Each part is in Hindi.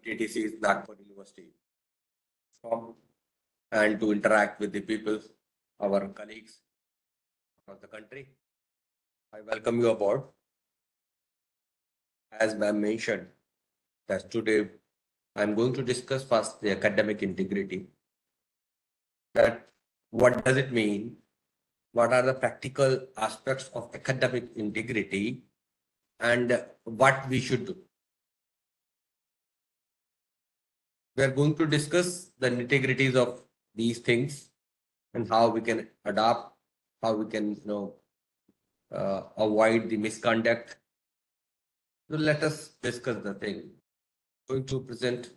TTC's Nagpur University from and to interact with the people, our colleagues across the country. I welcome you aboard. As ma'am mentioned, that today I'm going to discuss first the academic integrity. That what does it mean? What are the practical aspects of academic integrity and what we should do? We are going to discuss the nitty-gritties of these things and how we can adapt, how we can avoid the misconduct. So let us discuss the thing. I'm going to present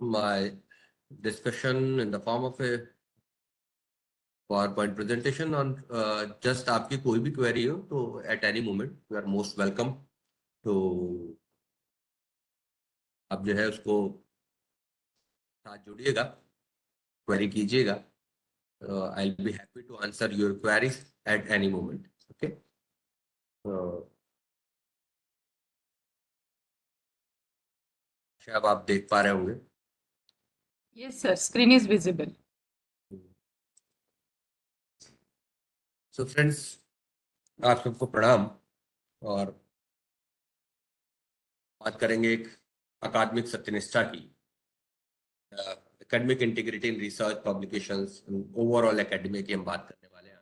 my discussion in the form of a PowerPoint presentation on just आपकी कोई भी query हो तो at any moment you are most welcome to आप जो है उसको साथ जोड़िएगा, query कीजिएगा. I'll be happy to answer your queries at any moment. Okay. शायद आप देख पा रहे होंगे. Yes, sir. Screen is visible. So friends, आप सबको प्रणाम और बात करेंगे एक अकादमिक सत्यनिष्ठा की, academic integrity in research publications, overall academy की हम बात करने वाले हैं.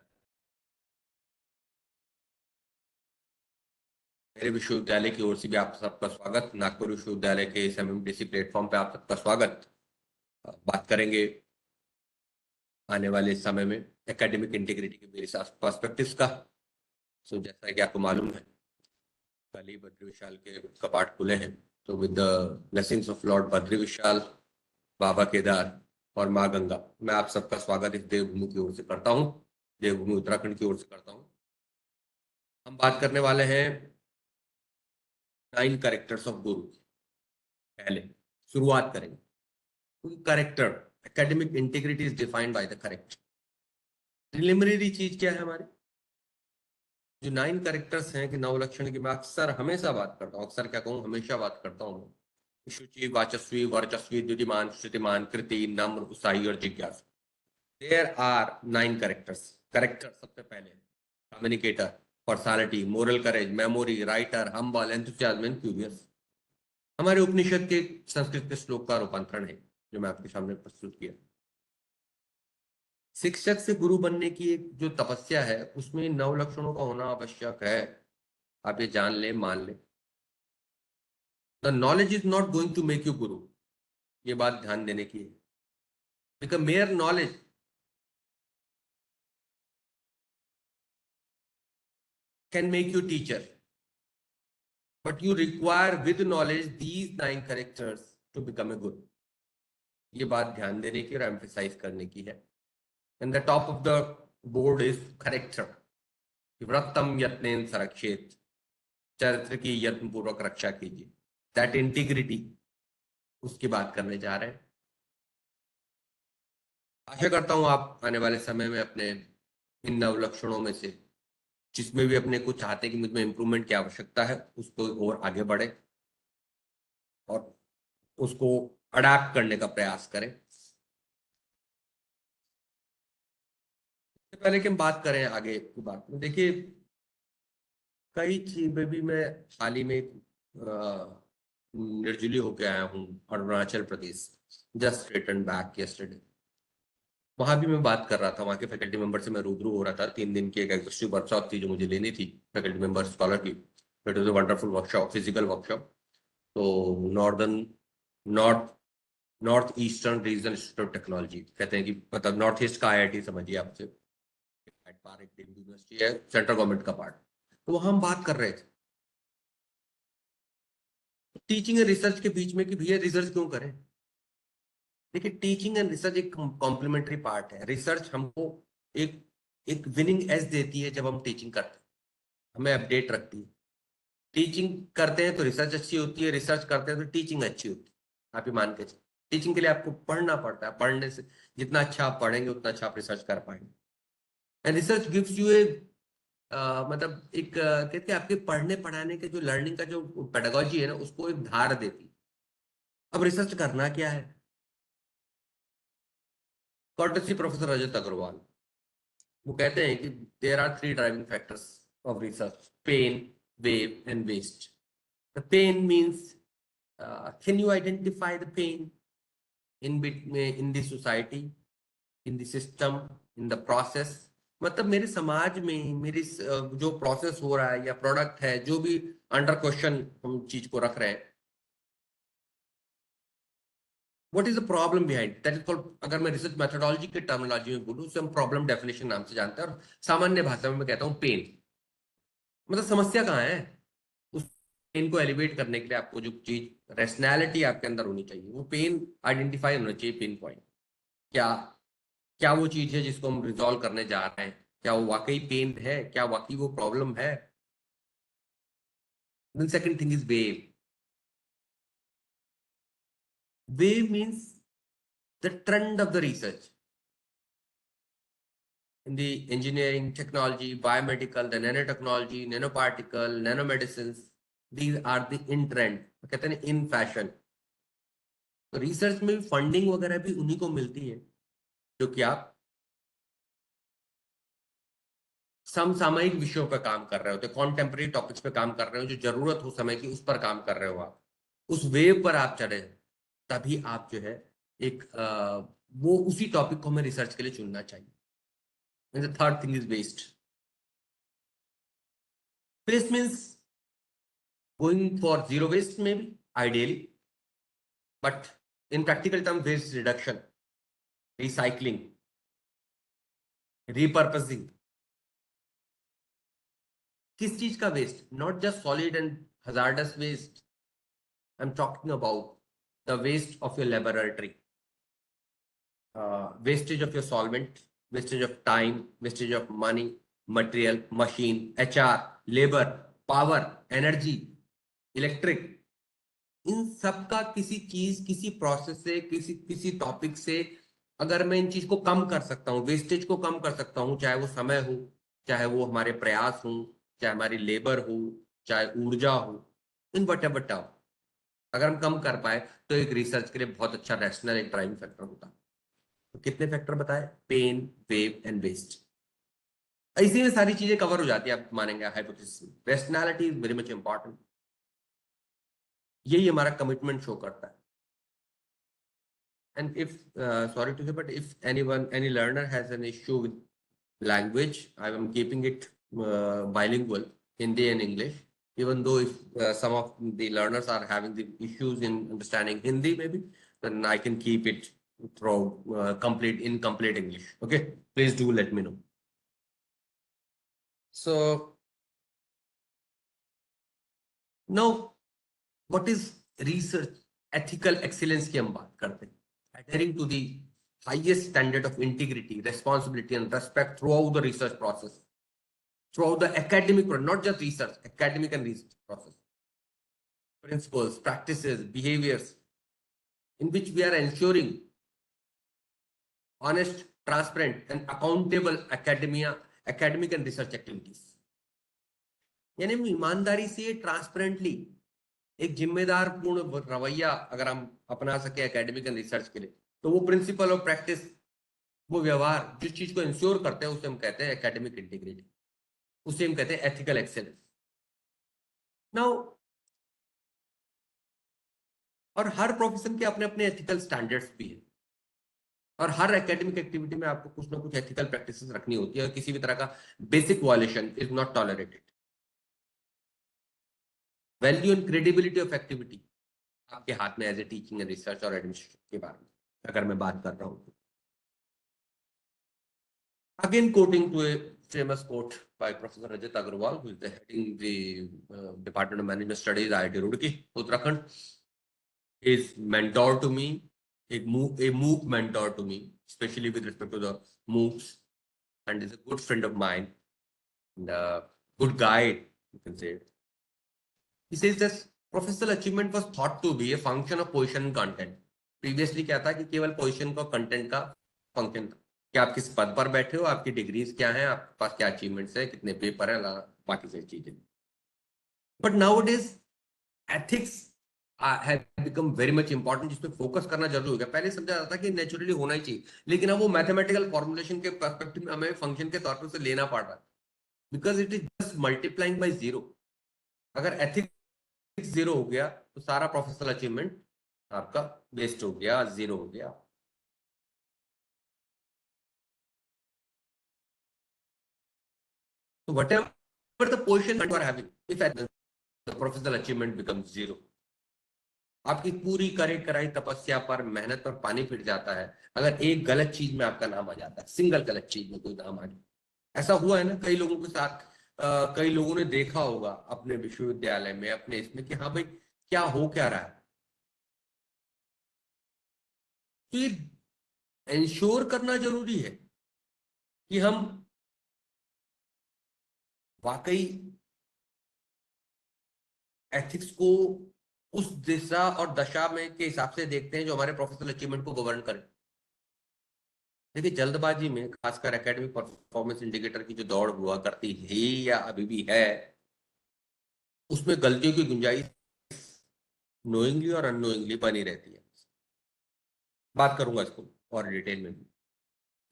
मेरे विश्वविद्यालय की ओर से भी आप सबका स्वागत. नागपुर विश्वविद्यालय के इस MMTC प्लेटफॉर्म पे आप सबका स्वागत. बात करेंगे आने वाले समय में एकेडमिक इंटीग्रिटी के मेरे पर्सपेक्टिव्स का. सो जैसा कि आपको मालूम है, कल ही बद्री विशाल के कपाट खुले हैं. तो with the blessings of lord Badri Vishal, Baba Kedar और माँ गंगा, मैं आप सबका स्वागत इस देवभूमि की ओर से करता हूँ, देवभूमि उत्तराखंड की ओर से करता हूँ. हम बात करने वाले हैं 9 कैरेक्टर्स ऑफ गुरु. पहले शुरुआत करेंगे. Character, academic integrity is defined by the character. Preliminary चीज क्या है हमारी? जो 9 कैरेक्टर्स हैं कि 9 लक्षण की मैं अक्सर हमेशा बात करता हूँ, अक्सर क्या कहूँ, हमेशा बात करता हूँ. शुचि, वाचस्वी, वर्चस्वी, द्युतिमान, श्रुतिमान, कृति, नम्र, उत्साही और जिज्ञासु. There are 9 characters. कैरेक्टर सबसे पहले communicator, personality, moral courage, memory, writer, humble, enthusiasm and curious. हमारे उपनिषद के संस्कृत के श्लोक का रूपांतरण है जो मैं आपके सामने प्रस्तुत किया. शिक्षक से गुरु बनने की एक जो तपस्या है उसमें 9 लक्षणों का होना आवश्यक है. आप ये जान ले, मान ले. The knowledge is not going to make you guru. ये बात ध्यान देने की है. Because mere knowledge can make you teacher, but you require with knowledge these 9 characters to become a guru. ये बात ध्यान देने की और एम्फेसाइज करने की है. And the top of the board is character. व्रतम यत्नेन संरक्षेत. चरित्र की यत्न पूर्वक रक्षा कीजिए. That integrity, उसकी बात करने जा रहे हैं. आशा करता हूं आप आने वाले समय में अपने इन 9 लक्षणों में से जिसमें भी अपने को चाहते कि मुझमें इंप्रूवमेंट की आवश्यकता है उसको और आगे बढ़े और उसको अडैप्ट करने का प्रयास करें. पहले कि हम बात करें आगे की बात में, देखिए कई चीजें भी मैं हाल ही में निर्जली होके आया हूँ Arunachal Pradesh. Just return back yesterday. वहां भी मैं बात कर रहा था, वहां के फैकल्टी मेंबर से मैं रूबरू हो रहा था. 3 दिन की एक एग्जिस्टिव वर्कशॉप थी जो मुझे लेनी थी फैकल्टी मेंबर स्कॉलर की. It was a wonderful workshop, physical workshop. तो north eastern region institute of technology कहते हैं कि मतलब नॉर्थ ईस्ट का IIT समझिए आपसे, यूनिवर्सिटी है, सेंट्रल गवर्नमेंट का पार्ट. तो वहां हम बात कर रहे थे टीचिंग एंड रिसर्च के बीच में कि भैया रिसर्च क्यों करें. देखिए टीचिंग एंड रिसर्च एक कॉम्प्लीमेंट्री पार्ट है. रिसर्च हमको एक विनिंग एज देती है जब हम टीचिंग करते हैं, हमें अपडेट रखती है. टीचिंग करते हैं तो रिसर्च अच्छी होती है, रिसर्च करते हैं तो टीचिंग अच्छी होती है. आप ही मान के चलिए टीचिंग के लिए आपको पढ़ना पड़ता है. पढ़ने से जितना अच्छा आप पढ़ेंगे उतना अच्छा आप रिसर्च कर पाएंगे. And research gives U A मतलब एक कहते हैं आपके पढ़ने पढ़ाने के जो लर्निंग का जो पेडागोजी है ना उसको एक धार देती। अब रिसर्च करना क्या है? कॉर्टेसी प्रोफेसर रजत अग्रवाल वो कहते हैं कि there are 3 driving factors of research: pain, wave and waste. The pain means can you identify the pain in the society, in the system, in the process। मतलब मेरे समाज में मेरी जो प्रोसेस हो रहा है या प्रोडक्ट है जो भी अंडर क्वेश्चन हम चीज को रख रहे हैं, what is the problem behind that is called. अगर मैं रिसर्च मेथोडोलॉजी के टर्मिनोलॉजी में बोलूं उसे हम प्रॉब्लम डेफिनेशन नाम से जानते हैं, और सामान्य भाषा में मैं कहता हूं पेन। मतलब समस्या कहाँ है? उस पेन को एलिवेट करने के लिए आपको जो चीज रैशनैलिटी आपके अंदर होनी चाहिए वो पेन आइडेंटिफाई होना चाहिए। पेन पॉइंट क्या क्या वो चीज है जिसको हम रिजॉल्व करने जा रहे हैं? क्या वो वाकई पेन है? क्या वाकई वो प्रॉब्लम है? Then second thing is wave. Wave means the trend of the research in the engineering, technology, biomedical, the nanotechnology, nanoparticle, nanomedicines. These are the in trend, कहते हैं in fashion। तो रिसर्च में फंडिंग वगैरह भी उन्हीं को मिलती है जो कि आप समसामयिक विषयों पर काम कर रहे होते, कॉन्टेम्पररी टॉपिक्स पे काम कर रहे हो, जो जरूरत हो समय की उस पर काम कर रहे हो। आप उस वेव पर आप चढ़े तभी आप जो है एक वो उसी टॉपिक को हमें रिसर्च के लिए चुनना चाहिए। And the third thing is waste. Waste means going for zero waste, maybe ideally, but in practical terms, waste reduction, recycling, repurposing. किस चीज का waste? Not just solid and hazardous waste. I'm talking about the waste of your laboratory, wastage of your solvent, wastage of time, wastage of money, material, machine, HR, labor, power, energy, electric. इन सब का किसी चीज, किसी प्रोसेस से, किसी किसी टॉपिक से अगर मैं इन चीज को कम कर सकता हूँ, वेस्टेज को कम कर सकता हूँ, चाहे वो समय हो, चाहे वो हमारे प्रयास हो, चाहे हमारी लेबर हो, चाहे ऊर्जा हो, इन वट एवर टर्म अगर हम कम कर पाए तो एक रिसर्च के लिए बहुत अच्छा रैशनल एक ड्राइविंग फैक्टर होता है। तो कितने फैक्टर बताए? Pain, wave and waste. इसी में सारी चीजें कवर हो जाती है, आप मानेंगे hypothesis. Rationality is very much important. यही हमारा कमिटमेंट शो करता है। And if, sorry to say, but if any learner has an issue with language, I am keeping it bilingual, Hindi and English. Even though if some of the learners are having the issues in understanding Hindi, maybe, then I can keep it through incomplete English. Okay, please do let me know. So now, what is research ethical excellence की हम बात करते हैं। Adhering to the highest standard of integrity, responsibility, and respect throughout the research process, throughout the academic, not just research, academic and research process. Principles, practices, behaviors in which we are ensuring honest, transparent, and accountable academic and research activities. यानी हम ईमानदारी से, ट्रांसपेरेंटली एक जिम्मेदार पूर्ण रवैया अगर हम अपना सके एकेडमिक एंड रिसर्च के लिए, तो वो प्रिंसिपल ऑफ प्रैक्टिस, वो व्यवहार जिस चीज को इंश्योर करते हैं उसे हम कहते हैं एकेडमिक इंटीग्रिटी, उसे हम कहते हैं एथिकल एक्सेलेंस। नाउ, और हर प्रोफेशन के अपने अपने एथिकल स्टैंडर्ड्स भी हैं, और हर एकेडमिक एक्टिविटी में आपको कुछ ना कुछ एथिकल प्रैक्टिसेस रखनी होती है, और किसी भी तरह का basic violation is not tolerated. Value and credibility of activity आपके हाथ में as a teaching and research और एडमिनिस्ट्रेशन के बारे में अगर मैं बात कर रहा हूं। Again, quoting to a famous quote by Professor Rajat Agrawal, who is the heading the Department of Management Studies, IIT Roorkee, Uttarakhand, is mentor to me, a MOOC mentor to me, especially with respect to the MOOCs, and is a good friend of mine, and a good guide, you can say. He says that professional achievement was thought to be a function of position and content. Previously क्या था कि केवल position का content का function था, कि आप किस पद पर बैठे हो, आपकी डिग्रीज क्या हैं, आपके पास क्या अचीवमेंट्स है, कितने पेपर है, बाकी सारी चीजें। But now days ethics have become very much important, जिसमें फोकस करना जरूरी हो गया। पहले समझा जाता था कि नेचुरली होना ही चाहिए, लेकिन अब वो मैथमेटिकल फॉर्मुलेशन के पर्सपेक्टिव में हमें फंक्शन के तौर पर उसे लेना पड़ रहा है, because it is just multiplying by zero. अगर एथिक्स जीरो हो गया तो सारा प्रोफेशनल अचीवमेंट आपका वेस्ट हो गया, जीरो हो गया। So whatever the position you are having, if the professional achievement becomes zero, आपकी पूरी करे कराई तपस्या पर, मेहनत पर पानी फिर जाता है अगर एक गलत चीज में आपका नाम आ जाता है, सिंगल गलत चीज में कोई नाम आ जाए। ऐसा हुआ है ना कई लोगों के साथ। कई लोगों ने देखा होगा अपने विश्वविद्यालय में, अपने इसमें, कि हाँ भाई क्या हो क्या रहा है। तो ये इंश्योर करना जरूरी है कि हम वाकई एथिक्स को उस दिशा और दशा में के हिसाब से देखते हैं जो हमारे प्रोफेशनल अचीवमेंट को गवर्न करे। देखिए जल्दबाजी में खासकर एकेडमिक परफॉर्मेंस इंडिकेटर की जो दौड़ हुआ करती है या अभी भी है, उसमें गलतियों की गुंजाइश नोइंगली और अननोइंगली बनी रहती है। बात करूंगा इसको और डिटेल में भी।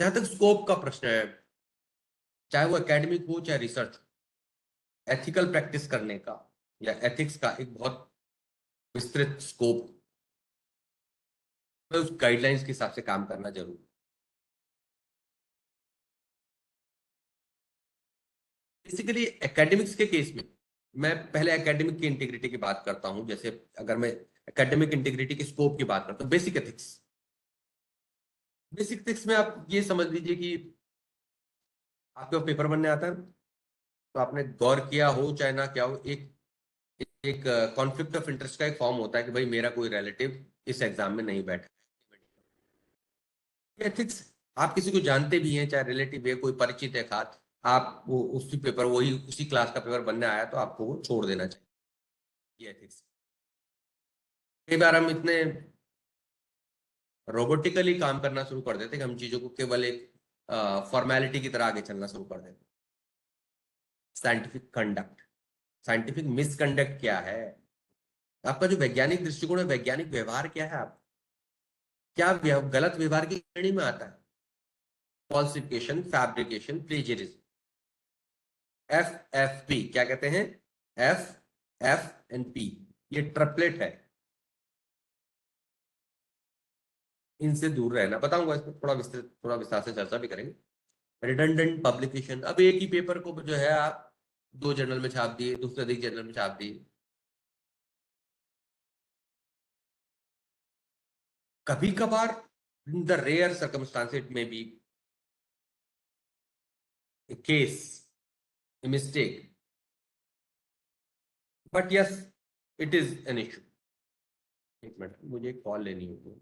जहां तक स्कोप का प्रश्न है, चाहे वो एकेडमिक हो चाहे रिसर्च, एथिकल प्रैक्टिस करने का या एथिक्स का एक बहुत विस्तृत स्कोप है, उस गाइडलाइंस के हिसाब से काम करना जरूरी। बेसिकली एकेडमिक्स के केस में मैं पहले एकेडमिक की इंटीग्रिटी की बात करता हूं। जैसे अगर मैं एकेडमिक इंटीग्रिटी के स्कोप की बात करता हूं, बेसिक एथिक्स। बेसिक एथिक्स में आप ये समझ लीजिए कि आपको पेपर बनने आता है तो आपने गौर किया हो चाहे ना क्या हो, एक एक कॉन्फ्लिक्ट ऑफ इंटरेस्ट का एक फॉर्म होता है कि भाई मेरा कोई रिलेटिव इस एग्जाम में नहीं बैठा। एथिक्स, आप किसी को जानते भी हैं, चाहे रिलेटिव है, कोई परिचित है खास, आप वो उसी पेपर, वही उसी क्लास का पेपर बनने आया तो आपको वो छोड़ देना चाहिए। ये एथिक्स। कई बार हम इतने रोबोटिकली काम करना शुरू कर देते कि हम चीजों को केवल एक फॉर्मेलिटी की तरह आगे चलना शुरू कर देते। साइंटिफिक कंडक्ट, साइंटिफिक मिसकंडक्ट क्या है, आपका जो वैज्ञानिक दृष्टिकोण है, वैज्ञानिक व्यवहार क्या है, आप क्या गलत व्यवहार की श्रेणी में आता है। Falsification, fabrication, plagiarism. FFP क्या कहते हैं, FFNP, ये ट्रिपलेट है, इनसे दूर रहना। बताऊंगा इसमें थोड़ा विस्तृत, थोड़ा विस्तार से चर्चा भी करेंगे। रिडंडेंट पब्लिकेशन, अब एक ही पेपर को जो है आप दो जर्नल में छाप दिए, दूसरे अधिक जर्नल में छाप दिए। कभी कभार इन द रेयर सर्कमस्टांसेस में भी case mistake, but yes it is an issue. एक मिनट, मुझे एक कॉल लेनी होगी।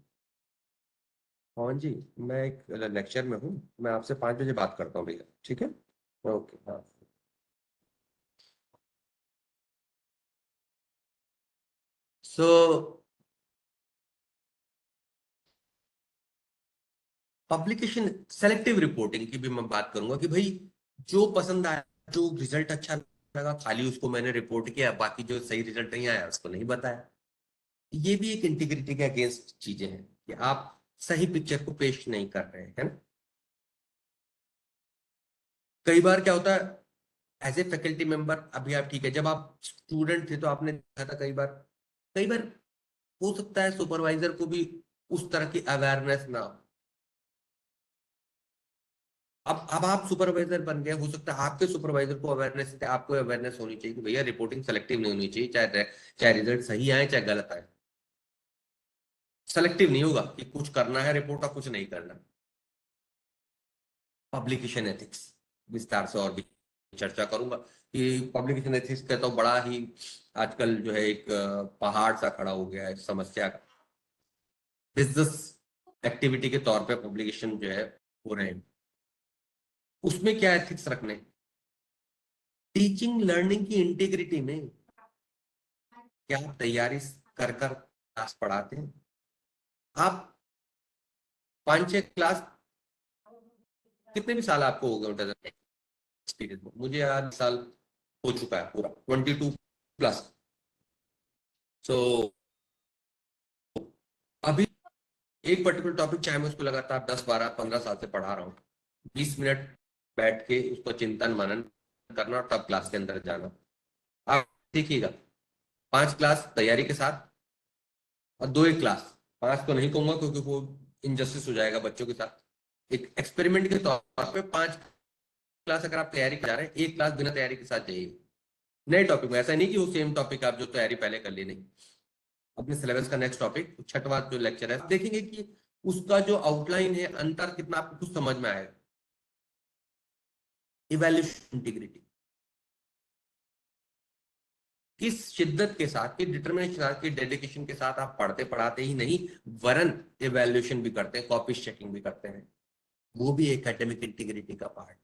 हाँ जी, मैं एक लेक्चर में हूँ, मैं आपसे 5 बजे बात करता हूँ भैया, ठीक है? ओके, हाँ। सो पब्लिकेशन सेलेक्टिव रिपोर्टिंग की भी मैं बात करूंगा कि भाई जो पसंद आया, जो रिजल्ट अच्छा लगा, खाली उसको मैंने रिपोर्ट किया, बाकी जो सही रिजल्ट नहीं आया उसको नहीं बताया। ये भी एक इंटीग्रिटी के अगेंस्ट चीजें हैं कि आप सही पिक्चर को पेश नहीं कर रहे हैं, है ना? कई बार क्या होता है, एज ए फैकल्टी मेंबर, अभी आप ठीक है, जब आप स्टूडेंट थे तो आपने देखा था कई बार हो सकता है सुपरवाइजर को भी उस तरह की अवेयरनेस ना हो। अब आप सुपरवाइजर बन गए, हो सकता है आपके सुपरवाइजर को अवेयरनेस, आपको अवेयरनेस होनी चाहिए कि भैया रिपोर्टिंग सेलेक्टिव नहीं होनी चाहिए, चाहे चाहे रिजल्ट सही आए चाहे गलत आए। सेलेक्टिव नहीं होगा कि कुछ करना है रिपोर्ट और कुछ नहीं करना। पब्लिकेशन एथिक्स विस्तार से और भी चर्चा करूंगा कि पब्लिकेशन एथिक्स का तो बड़ा ही आजकल जो है एक पहाड़ सा खड़ा हो गया है समस्या का। बिजनेस एक्टिविटी के तौर पे पब्लिकेशन जो है हो रहे हैं, उसमें क्या एथिक्स रखने। टीचिंग लर्निंग की इंटीग्रिटी में क्या आप तैयारी कर कर क्लास पढ़ाते हैं? आप 5-6 क्लास कितने भी साल आपको हो गए एक्सपीरियंस में, मुझे यार साल हो चुका है पूरा 22+। सो अभी एक पर्टिकुलर टॉपिक चाहे मैं उसको लगातार 10 12 15 साल से पढ़ा रहा हूँ, 20 मिनट बैठ के उसको चिंतन मनन करना और तब क्लास के अंदर जाना। आप देखिएगा, 5 क्लास तैयारी के साथ और 2 एक क्लास, 5 तो नहीं कहूंगा क्योंकि वो इनजस्टिस हो जाएगा बच्चों के साथ। एक एक्सपेरिमेंट के तौर पे 5 क्लास अगर आप तैयारी कर जा रहे हैं, 1 क्लास बिना तैयारी के साथ जाइए नए टॉपिक में। ऐसा नहीं कि वो सेम टॉपिक आप जो तैयारी पहले कर ली, नहीं, अपने सिलेबस का नेक्स्ट टॉपिक 6वां जो लेक्चर है, देखेंगे कि उसका जो आउटलाइन है अंतर कितना आपको कुछ समझ में आएगा। इवैल्यूएशन इंटीग्रिटी किस शिद्दत के साथ, किस डिटर्मिनेशन की डेडिकेशन के साथ आप पढ़ते पढ़ाते ही नहीं वरन इवैल्यूएशन भी करते हैं, कॉपी चेकिंग भी करते हैं, वो भी एकेडमिक इंटीग्रिटी का पार्ट।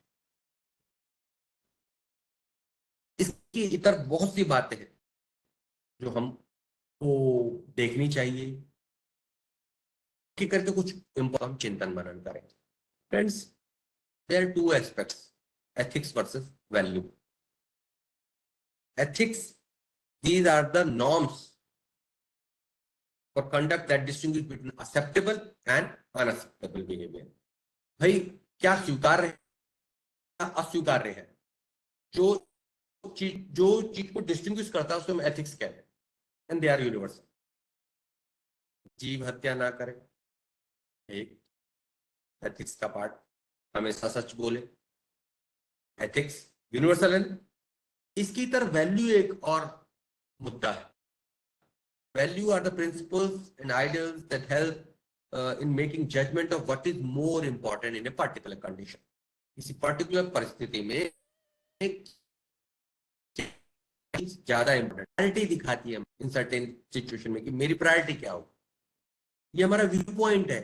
इसकी इतर बहुत सी बातें हैं जो हमको देखनी चाहिए कि करके कुछ हम चिंतन मनन करें। Friends, there are two aspects, ethics versus value. Ethics, these are the norms for conduct that distinguish between acceptable and unacceptable behavior. भाई क्या स्वीकार्य है, अस्वीकार्य है, जो चीज को डिस्टिंग्विश करता है उसको हम एथिक्स कहते हैं, एंड दे आर यूनिवर्सल। जीव हत्या ना करें, एक एथिक्स का पार्ट, हमेशा सच बोले, एथिक्स यूनिवर्सल है। इसकी तरह वैल्यू एक और मुद्दा है। Value are the principles and ideals that help in making judgment of what is more important in a particular condition. किसी पर्टिकुलर परिस्थिति में एक चीज ज्यादा इंपॉर्टेंट प्रायोरिटी दिखाती है इन सर्टेन सिचुएशन में कि मेरी प्रायोरिटी क्या हो। ये हमारा व्यू पॉइंट है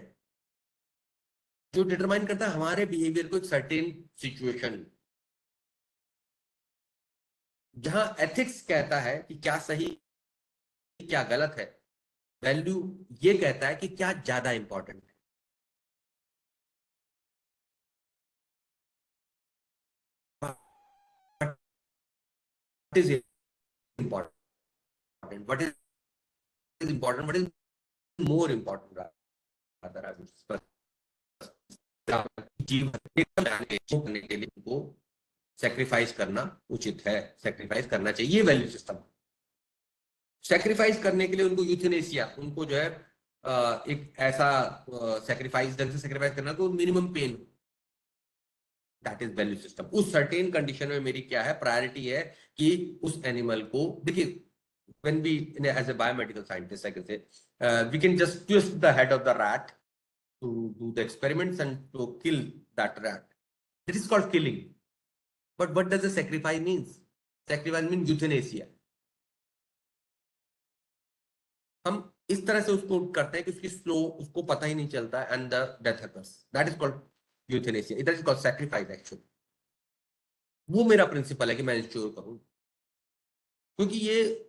जो डिटरमाइन करता है हमारे बिहेवियर को एक सर्टेन सिचुएशन। जहां एथिक्स कहता है कि क्या सही क्या गलत है, वैल्यू ये कहता है कि क्या ज्यादा इंपॉर्टेंट है, what is important, what is important, what is more important rather, I would say. जीवन करने के लिए उनको सेक्रीफाइस करना उचित है, सेक्रीफाइस करना चाहिए। वैल्यू सिस्टम सेक्रीफाइस करने के लिए उनको यूथनेसिया, उनको जो है एक ऐसा सेक्रीफाइस ढंग से सेक्रीफाइस करना तो minimum pain, that is value system. उस सर्टेन कंडीशन में मेरी क्या है, प्रायोरिटी है कि उस एनिमल को, देखिए when we as a biomedical scientist I can say we can just twist the head of the rat to do the experiments and to kill that rat. It is called killing. But what does the sacrifice means? Sacrifice means euthanasia. हम इस तरह से उसको करते हैं कि उसकी स्लो उसको पता ही नहीं चलता and the death happens, that is called euthanasia. इधर इज कॉल्ड सैक्रिफाइस एक्चुअली। वो मेरा प्रिंसिपल है कि मैं इंश्योर करूं, क्योंकि ये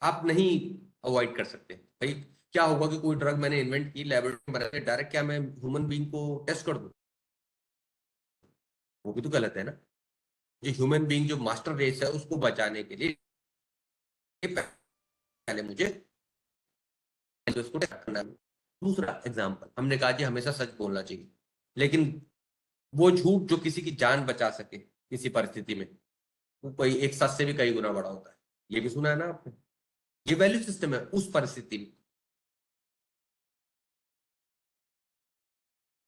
आप नहीं अवॉइड कर सकते। भाई क्या होगा कि कोई ड्रग मैंने इन्वेंट की, लैबोरेटरी में बना के डायरेक्ट क्या मैं ह्यूमन बीइंग को टेस्ट कर दूं? वो भी तो गलत है ना। जो ह्यूमन बीइंग जो मास्टर रेस है उसको बचाने के लिए पहले मुझे उसको टेस्ट करना है। दूसरा एग्जाम्पल, हमने कहा कि हमेशा सच बोलना चाहिए, लेकिन वो झूठ जो किसी की जान बचा सके किसी परिस्थिति में, वो कोई एक सच से भी कई गुना बड़ा होता है। ये भी सुना है ना आपने। ये वैल्यू सिस्टम है उस परिस्थिति में।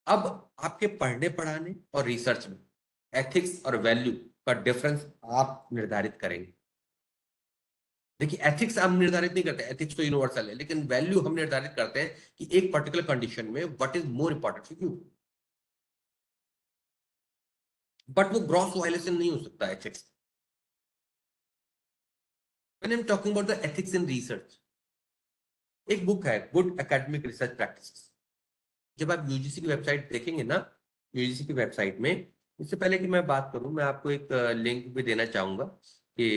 अब आपके पढ़ने पढ़ाने और रिसर्च में एथिक्स और वैल्यू का डिफरेंस आप निर्धारित करेंगे। देखिए एथिक्स हम निर्धारित नहीं करते, एथिक्स तो यूनिवर्सल है, लेकिन वैल्यू हम निर्धारित करते हैं कि एक पर्टिकुलर कंडीशन में what is more important for you. But वो ग्रॉस वायलेशन नहीं हो सकता ethics. When I am talking about the ethics in research, एक बुक है गुड एकेडमिक रिसर्च प्रैक्टिसेस। जब आप यूजीसी की वेबसाइट देखेंगे ना, यूजीसी की वेबसाइट में, इससे पहले कि मैं बात करूं, मैं आपको एक लिंक भी देना चाहूंगा कि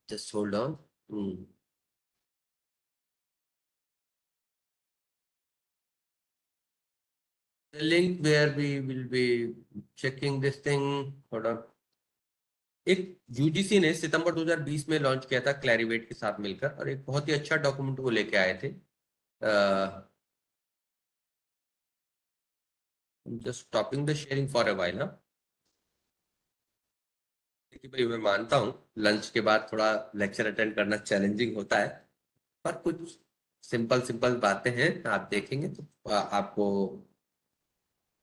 just hold on. link where we will be checking this thing. Hold on. एक यूजीसी ने सितंबर 2020 में लॉन्च किया था क्लैरिवेट के साथ मिलकर, और एक बहुत ही अच्छा डॉक्यूमेंट वो लेके आए थे. Just stopping the sharing for a while. ना देखिए भाई, मैं मानता हूँ लंच के बाद थोड़ा लेक्चर अटेंड करना चैलेंजिंग होता है, पर कुछ सिंपल सिंपल बातें हैं, आप देखेंगे तो आपको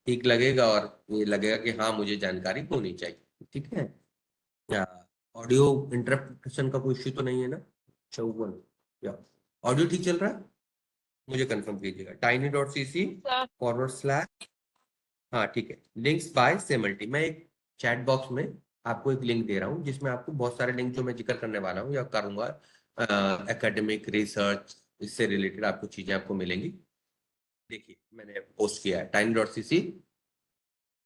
ठीक लगेगा, और ये लगेगा कि हाँ मुझे जानकारी होनी चाहिए. ठीक है. या ऑडियो इंटरप्रिटेशन का कोई इश्यू तो नहीं है ना? 54. या ऑडियो ठीक चल रहा है? मुझे कंफर्म कीजिएगा. tiny.cc Sir, /. हाँ ठीक है. लिंक्स बाय सेमल्टी. मैं एक चैट बॉक्स में आपको एक लिंक दे रहा हूँ, जिसमें आपको बहुत सारे लिंक जो मैं जिक्र करने वाला हूँ या करूंगा, एकेडमिक रिसर्च, इससे रिलेटेड आपको चीजें आपको मिलेंगी. देखिए मैंने पोस्ट किया है tiny.cc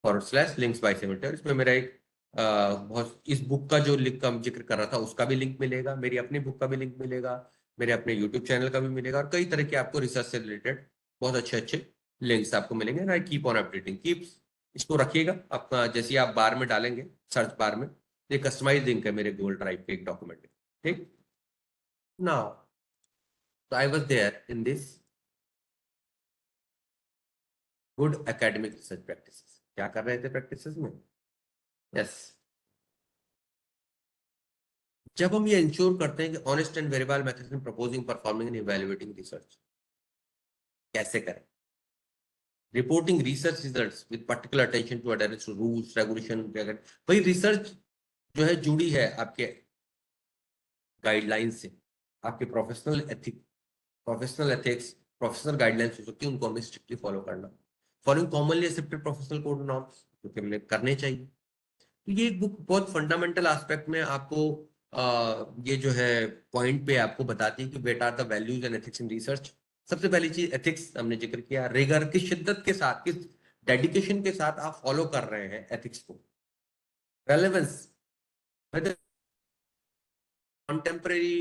/links by सेमल्टी, और इसमें मेरा एक बहुत इस बुक का जो लिंक का जिक्र कर रहा था उसका भी लिंक मिलेगा, मेरी अपनी बुक का भी लिंक मिलेगा, मेरे अपने यूट्यूब चैनल का भी मिलेगा, और कई तरह के आपको रिसर्च से रिलेटेड बहुत अच्छे अच्छे लिंक्स आपको मिलेंगे. I keep on updating. Keep इसको रखिएगा आपका, जैसे ही आप बार में डालेंगे, सर्च बार में, ये कस्टमाइज लिंक है मेरे गूगल ड्राइव पे एक डॉक्यूमेंट. ठीक. Now I was there in this good academic research practices. क्या कर रहे थे प्रैक्टिसेस में? यस. जब हम ये इंश्योर करते हैं कि honest and verified methods in proposing, performing and evaluating research कैसे करें. Reporting research results with particular attention to adherence to rules regulation. भाई रिसर्च जो है जुड़ी है आपके गाइडलाइंस से, आपके प्रोफेशनल एथिक्स, प्रोफेशनल गाइडलाइंस हो सकती है, उनको हमें स्ट्रिक्टली फॉलो करना. Following commonly accepted professional code norms, जो कि हमें करने चाहिए. तो ये एक बुक बहुत फंडामेंटल एस्पेक्ट में आपको ये जो है पॉइंट पे आपको बताती है कि what are the values and ethics in research. सबसे पहली चीज एथिक्स हमने जिक्र किया. रिगर, किस शिद्दत के साथ, किस डेडिकेशन के साथ आप फॉलो कर रहे हैं एथिक्स को. Relevance, whether contemporary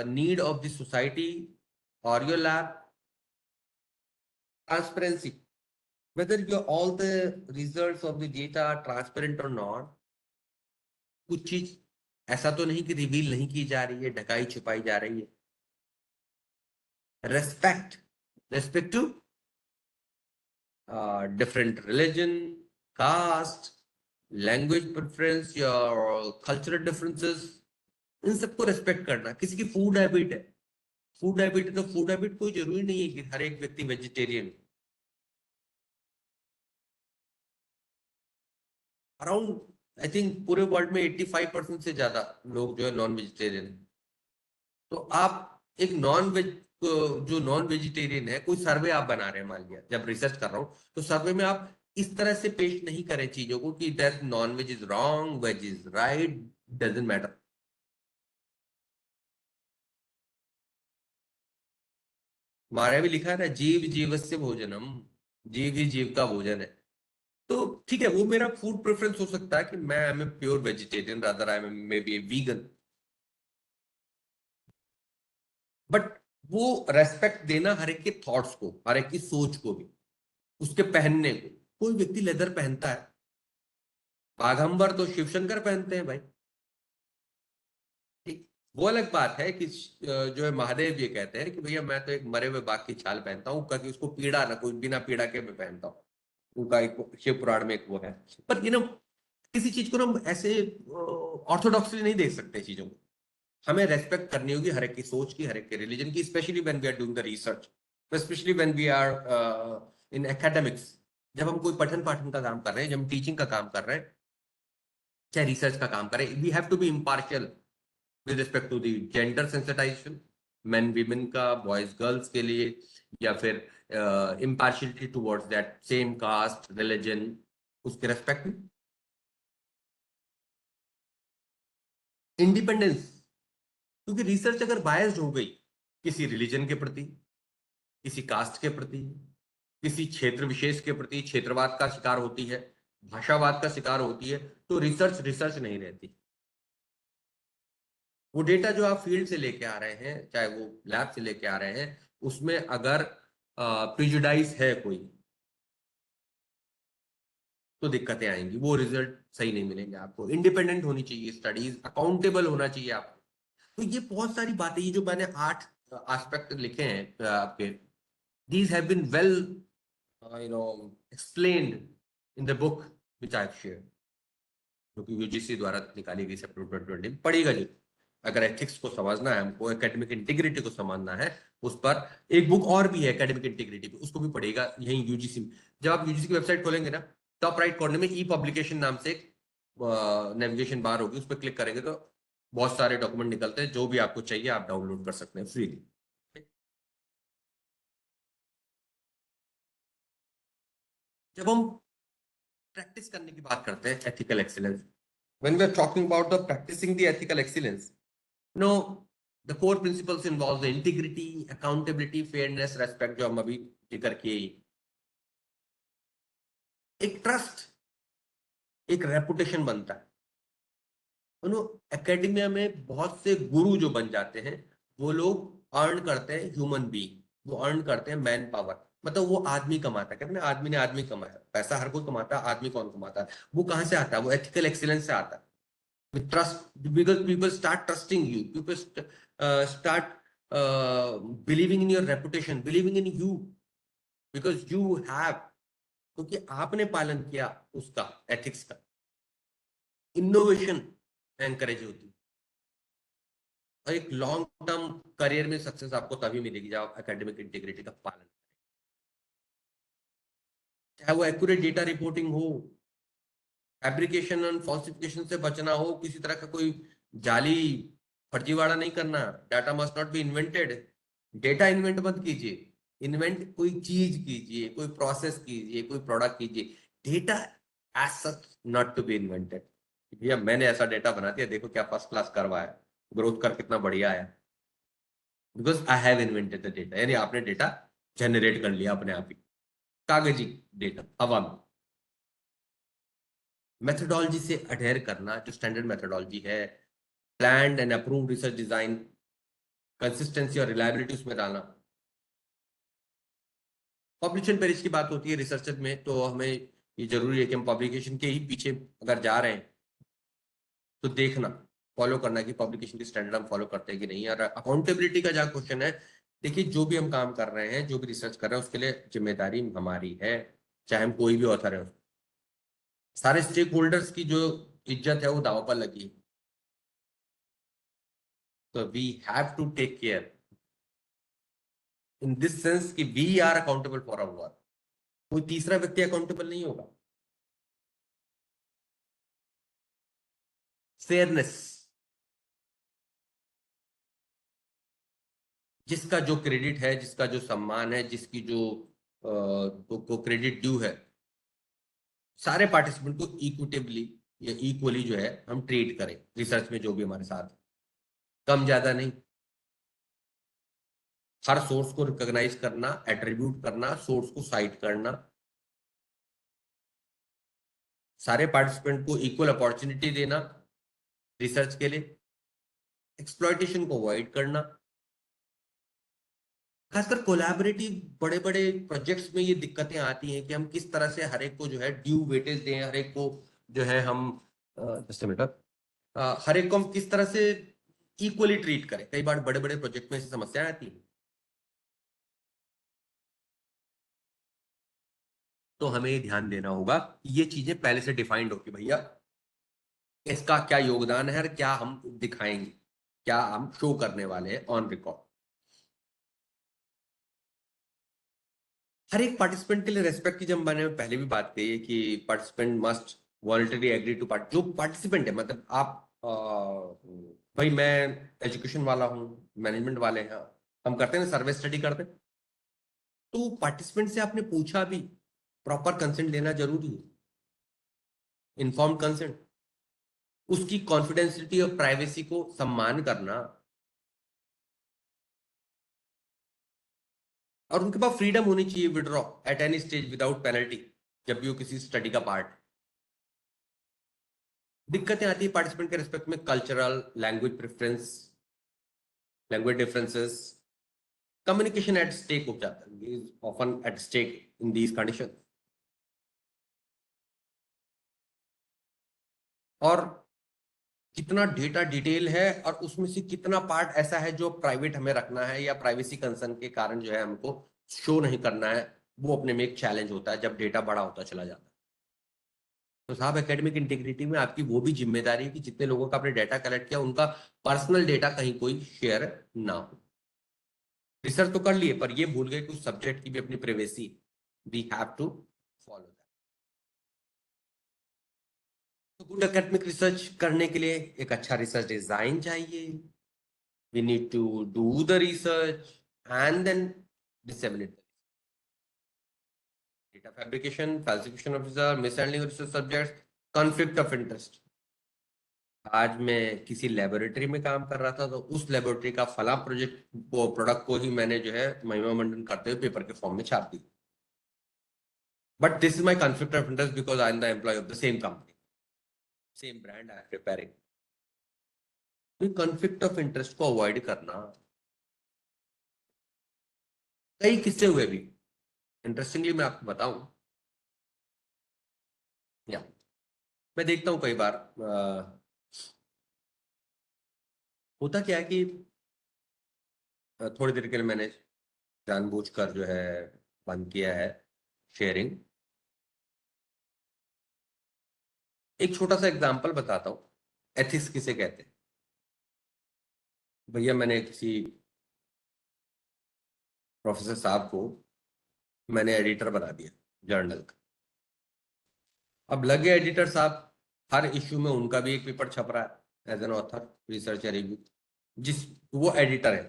need of the society or your lab. Transparency, whether all the results of the data are transparent or not. कुछ चीज ऐसा तो नहीं कि रिवील नहीं की जा रही है, ढकाई छुपाई जा रही है. Respect to different religion, caste, language preference या cultural differences, इन सबको रेस्पेक्ट करना. किसी की फूड हैबिट है, फूड हैबिट है तो फूड हैबिट कोई जरूरी नहीं है कि हर एक व्यक्ति वेजिटेरियन. अराउंड आई थिंक पूरे वर्ल्ड में 85% से ज्यादा लोग जो है नॉन वेजिटेरियन है. तो आप एक जो नॉन वेजिटेरियन है, कोई सर्वे आप बना रहे हैं, मान लिया जब रिसर्च कर रहा हूं, तो सर्वे में आप इस तरह से पेश नहीं करें चीजों को कि that non veg is wrong, veg is right, doesn't matter. हमारे भी लिखा है ना, जीव जीवस्य भोजनम, जीव ही जीव का भोजन है. तो ठीक है, वो मेरा फूड प्रेफरेंस हो सकता है कि मैं I am pure vegetarian, rather I am may be vegan, but वो रेस्पेक्ट देना हर एक के थॉट्स को, हर एक की सोच को भी, उसके पहनने को. कोई व्यक्ति लेदर पहनता है, बाघंबर तो शिवशंकर पहनते हैं भाई. ठीक. वो अलग बात है कि जो है महादेव ये कहते हैं कि भैया मैं तो एक मरे हुए बाघ की छाल पहनता हूँ, ताकि उसको पीड़ा ना, कोई बिना पीड़ा के मैं पहनता हूँ. उनका एक शिव पुराण में एक वो है. पर किसी चीज को ना ऐसे ऑर्थोडॉक्सली नहीं देख सकते चीजों को. हमें रेस्पेक्ट करनी होगी हर एक की सोच की, हर एक के रिलीजन की, specially when we are doing the research, specially when we are in academics. जब हम कोई पठन पाठन का काम कर रहे हैं, जब हम टीचिंग का काम कर रहे हैं, चाहे रिसर्च का काम करें, we have to be impartial with respect to the gender sensitization, men women का, बॉयज गर्ल्स के लिए, या फिर impartiality towards that same caste religion, उसके रेस्पेक्ट में. इंडिपेंडेंस, क्योंकि रिसर्च अगर बायस्ड हो गई किसी रिलीजन के प्रति, किसी कास्ट के प्रति, किसी क्षेत्र विशेष के प्रति, क्षेत्रवाद का शिकार होती है, भाषावाद का शिकार होती है, तो रिसर्च रिसर्च नहीं रहती. वो डेटा जो आप फील्ड से लेके आ रहे हैं, चाहे वो लैब से लेके आ रहे हैं, उसमें अगर प्रिजुडाइज है कोई, तो दिक्कतें आएंगी, वो रिजल्ट सही नहीं मिलेंगे आपको। इंडिपेंडेंट होनी चाहिए स्टडीज, अकाउंटेबल होना चाहिए आपको। तो ये बहुत सारी बातें, ये जो मैंने 8 एस्पेक्ट लिखे हैं आपके, these have been well explained in the book which I have shared, जो कि यूजीसी द्वारा निकाली गई सितंबर 2020 में। पढ़ेगा जी, अगर एथिक्स को समझना है हमको, एकेडमिक इंटीग्रिटी को समझना है, उस पर एक बुक और भी है एकेडमिक इंटीग्रिटी पे, उसको भी पढ़ेगा यहीं यूजीसी में। जब आप यूजीसी की वेबसाइट खोलेंगे ना, टॉप राइट कॉर्नर में ई पब्लिकेशन नाम से एक नेविगेशन बार होगी, उस पर क्लिक करेंगे तो बहुत सारे डॉक्यूमेंट निकलते हैं, जो भी आपको चाहिए आप डाउनलोड कर सकते हैं फ्रीली। जब हम प्रैक्टिस करने की बात करते हैं ethical excellence, when we are talking about the practicing the ethical excellence, you know, the core principles involve the integrity, accountability, fairness, respect, जो हम अभी जिक्र किए। एक ट्रस्ट, एक रेपुटेशन बनता है। एकेडमिया में बहुत से गुरु जो बन जाते हैं, वो लोग अर्न करते हैं ह्यूमन बीइंग, वो अर्न करते हैं मैन पावर, मतलब वो आदमी कमाता है। कहते हैं ना, आदमी ने आदमी कमाया, पैसा हर कोई कमाता है, आदमी कौन कमाता है? वो कहां से आता है? वो एथिकल एक्सीलेंस से आता है। With trust, because people start trusting you, people start believing in your reputation, believing in you, because you have, क्योंकि आपने पालन किया उसका, एथिक्स का। इनोवेशन एनकरेज होती है, और एक लॉन्ग टर्म करियर में सक्सेस आपको तभी मिलेगी जब आप एकेडमिक इंटीग्रिटी का पालन करें। चाहे वो एक्यूरेट डेटा रिपोर्टिंग हो, फैब्रिकेशन एंड फॉल्सिफिकेशन से बचना हो, किसी तरह का कोई जाली फर्जीवाड़ा नहीं करना। Data must not be invented, data invent मत कीजिए, इन्वेंट कोई चीज कीजिए, कोई प्रोसेस कीजिए, कोई प्रोडक्ट कीजिए। Data as such not to be invented. भैया मैंने ऐसा डेटा बना दिया, देखो क्या फर्स्ट क्लास करवाया, ग्रोथ कर कितना बढ़िया आया, because I have invented the data, यानी आपने डेटा जनरेट कर लिया अपने आप ही, कागजी डेटा हवा में। मेथोडोलॉजी से अडेयर करना, जो स्टैंडर्ड मेथोडोलॉजी है, planned and approved research design, consistency और रिलायबिलिटी उसमें डालना। पब्लिशन पेरिस की बात होती है रिसर्चर में, तो हमें ये जरूरी है कि हम पब्लिकेशन के ही पीछे अगर जा रहे हैं तो देखना, फॉलो करना कि पब्लिकेशन की स्टैंडर्ड हम फॉलो करते हैं कि नहीं। और अकाउंटेबिलिटी का जहाँ क्वेश्चन है, देखिए जो भी हम काम कर रहे हैं, जो भी रिसर्च कर रहे हैं, उसके लिए जिम्मेदारी हमारी है, चाहे हम कोई भी ऑथर है। सारे स्टेक होल्डर्स की जो इज्जत है वो दांव पर लगी है, तो we have to take care in this sense कि we are accountable for our work, कोई तीसरा व्यक्ति अकाउंटेबल नहीं होगा। फेयरनेस, जिसका जो क्रेडिट है, जिसका जो सम्मान है, जिसकी जो को क्रेडिट ड्यू है, सारे पार्टिसिपेंट को इक्विटेबली या इक्वली जो है हम ट्रीट करें। रिसर्च में जो भी हमारे साथ, कम ज्यादा नहीं, हर सोर्स को रिकॉग्नाइज करना, एट्रीब्यूट करना, सोर्स को साइट करना, सारे पार्टिसिपेंट को इक्वल अपॉर्चुनिटी देना रिसर्च के लिए, एक्सप्लॉयटेशन को अवॉइड करना। खासकर कोलैबोरेटिव बड़े बड़े प्रोजेक्ट्स में ये दिक्कतें आती हैं कि हम किस तरह से हर एक को जो है ड्यू वेटेज दें, हर एक को जो है हम जस्ट मिनट, हर एक को हम किस तरह से इक्वली ट्रीट करें। कई बार बड़े बड़े प्रोजेक्ट में ऐसी समस्याएं आती हैं, तो हमें ये ध्यान देना होगा कि ये चीजें पहले से डिफाइंड हो कि भैया इसका क्या योगदान है और क्या हम दिखाएंगे, क्या हम शो करने वाले हैं ऑन रिकॉर्ड। हर एक पार्टिसिपेंट के लिए रेस्पेक्ट की, जब मैंने पहले भी बात कही है कि participant must voluntary agree to part, जो पार्टिसिपेंट है, मतलब आप भाई मैं एजुकेशन वाला हूँ, मैनेजमेंट वाले हैं, हम करते हैं ना सर्वे स्टडी करते हैं, तो पार्टिसिपेंट से आपने पूछा भी, प्रॉपर कंसेंट लेना जरूरी है, इन्फॉर्म्ड कंसेंट, उसकी कॉन्फिडेंशियलिटी और प्राइवेसी को सम्मान करना, और उनके पास फ्रीडम होनी चाहिए withdraw at any stage without penalty, जब भी वो किसी स्टडी का पार्ट। दिक्कतें आती है पार्टिसिपेंट के रिस्पेक्ट में, cultural, language preference, language differences, communication at stake हो जाता है, is often at stake in these condition. और कितना डेटा डिटेल है और उसमें से कितना पार्ट ऐसा है जो प्राइवेट हमें रखना है या प्राइवेसी कंसर्न के कारण जो है हमको शो नहीं करना है, वो अपने में एक चैलेंज होता है जब डेटा बड़ा होता चला जाता है। तो साहब एकेडमिक इंटीग्रिटी में आपकी वो भी जिम्मेदारी है कि जितने लोगों का आपने डाटा कलेक्ट किया उनका पर्सनल डेटा कहीं कोई शेयर ना हो। रिसर्च तो कर लिए पर ये भूल गए कि उस सब्जेक्ट की भी अपनी privacy, we have to follow that. तो गुड एकेडमिक रिसर्च करने के लिए एक अच्छा रिसर्च डिजाइन चाहिए। We need to do the research and then disseminate data fabrication, falsification of research, mishandling of research subjects, conflict of interest। आज मैं किसी लेबोरेटरी में काम कर रहा था तो उस लेबोरेटरी का फला प्रोडक्ट को ही मैंने जो है महिमा मंडन करते हुए पेपर के फॉर्म में छाप दी। But this is my conflict of interest because I am the employ of the same company, same brand I am preparing. Conflict of interest को अवॉइड करना, कई किस्से हुए भी इंटरेस्टिंगली मैं आपको बताऊं। या मैं देखता हूं कई बार होता क्या है कि थोड़ी देर के लिए मैंने जानबूझकर जो है बंद किया है शेयरिंग। एक छोटा सा एग्जांपल बताता हूँ, एथिक्स किसे कहते हैं। भैया मैंने किसी प्रोफेसर साहब को मैंने एडिटर बना दिया जर्नल का। अब लगे एडिटर साहब, हर इश्यू में उनका भी एक पेपर छप रहा है एज एन ऑथर, रिसर्च या रिव्यू, जिस वो एडिटर है,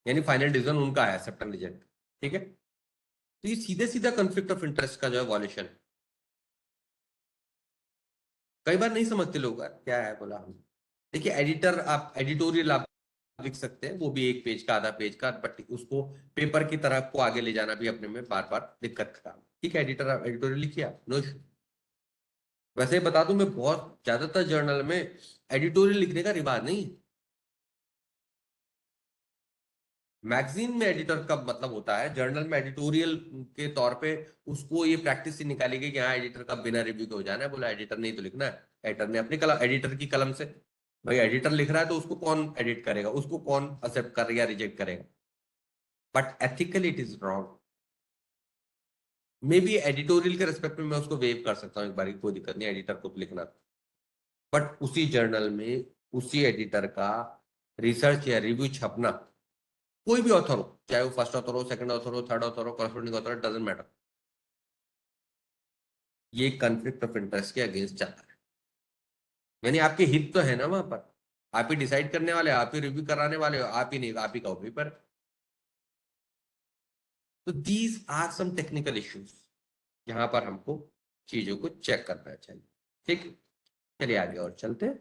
यानी फाइनल डिसीजन उनका है, एक्सेप्ट एंड रिजेक्ट। ठीक है, तो ये सीधे सीधा कॉन्फ्लिक्ट ऑफ इंटरेस्ट का जो है वॉल्यूशन। कई बार नहीं समझते लोग यार, क्या है बोला हम। देखिए एडिटर, आप एडिटोरियल आप लिख सकते हैं, वो भी एक पेज का आधा पेज का, बट उसको पेपर की तरह को आगे ले जाना भी अपने में बार बार दिक्कत का काम। ठीक है, एडिटर एडिटोरियल लिखिए, नो इशू। वैसे ही बता दूं, मैं बहुत ज्यादातर जर्नल में एडिटोरियल लिखने का रिवाज नहीं है। मैगजीन में एडिटर का मतलब होता है, जर्नल में एडिटोरियल के तौर पे उसको ये प्रैक्टिस से निकाली गई कि हाँ एडिटर का बिना रिव्यू के हो जाना है। बोला एडिटर नहीं तो लिखना है, एडिटर ने अपनी कलम, एडिटर की कलम से। भाई एडिटर लिख रहा है तो उसको कौन एडिट करेगा, उसको कौन एक्सेप्ट करेगा, रिजेक्ट करेगा। But ethically it is wrong. May be editorial के रेस्पेक्ट में मैं उसको वेव कर सकता हूँ एक बार, कोई दिक्कत नहीं, एडिटर को लिखना। बट उसी जर्नल में उसी एडिटर का रिसर्च या रिव्यू छपना, कोई भी ऑथर हो, चाहे वो फर्स्ट ऑथर हो, सेकंड ऑथर हो, थर्ड ऑथर हो, करस्पॉन्डिंग ऑथर, डजंट मैटर, ये कॉन्फ्लिक्ट ऑफ इंटरेस्ट के अगेंस्ट जाता है। यानी आपके हित तो है ना वहां पर, आप ही डिसाइड करने वाले, आप ही रिव्यू कराने वाले हो, आप ही नहीं, आप ही का पेपर। तो these are some technical issues जहां पर हमको चीजों को चेक करना चाहिए। ठीक, चलिए आगे और चलते हैं।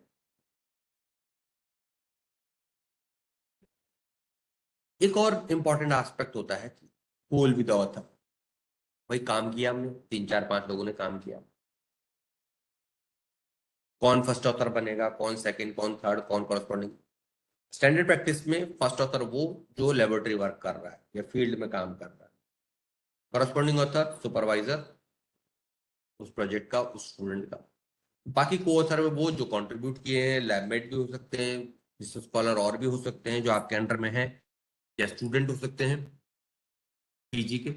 एक और इंपॉर्टेंट एस्पेक्ट होता है कोल विद ऑथर। भाई काम किया हमने, 3 4 5 लोगों ने काम किया, कौन फर्स्ट ऑथर बनेगा, कौन सेकंड, कौन थर्ड, कौन कॉरस्पॉन्डिंग। स्टैंडर्ड प्रैक्टिस में फर्स्ट ऑथर वो जो लेबोरेटरी वर्क कर रहा है या फील्ड में काम कर रहा है, कॉरस्पॉन्डिंग ऑथर सुपरवाइजर उस प्रोजेक्ट का, उस स्टूडेंट का। बाकी को ऑथर में वो जो कंट्रीब्यूट किए हैं, लैबमेट भी हो सकते हैं, रिसर्च स्कॉलर और भी हो सकते हैं जो आपके अंडर में है, या स्टूडेंट हो सकते हैं पीजी के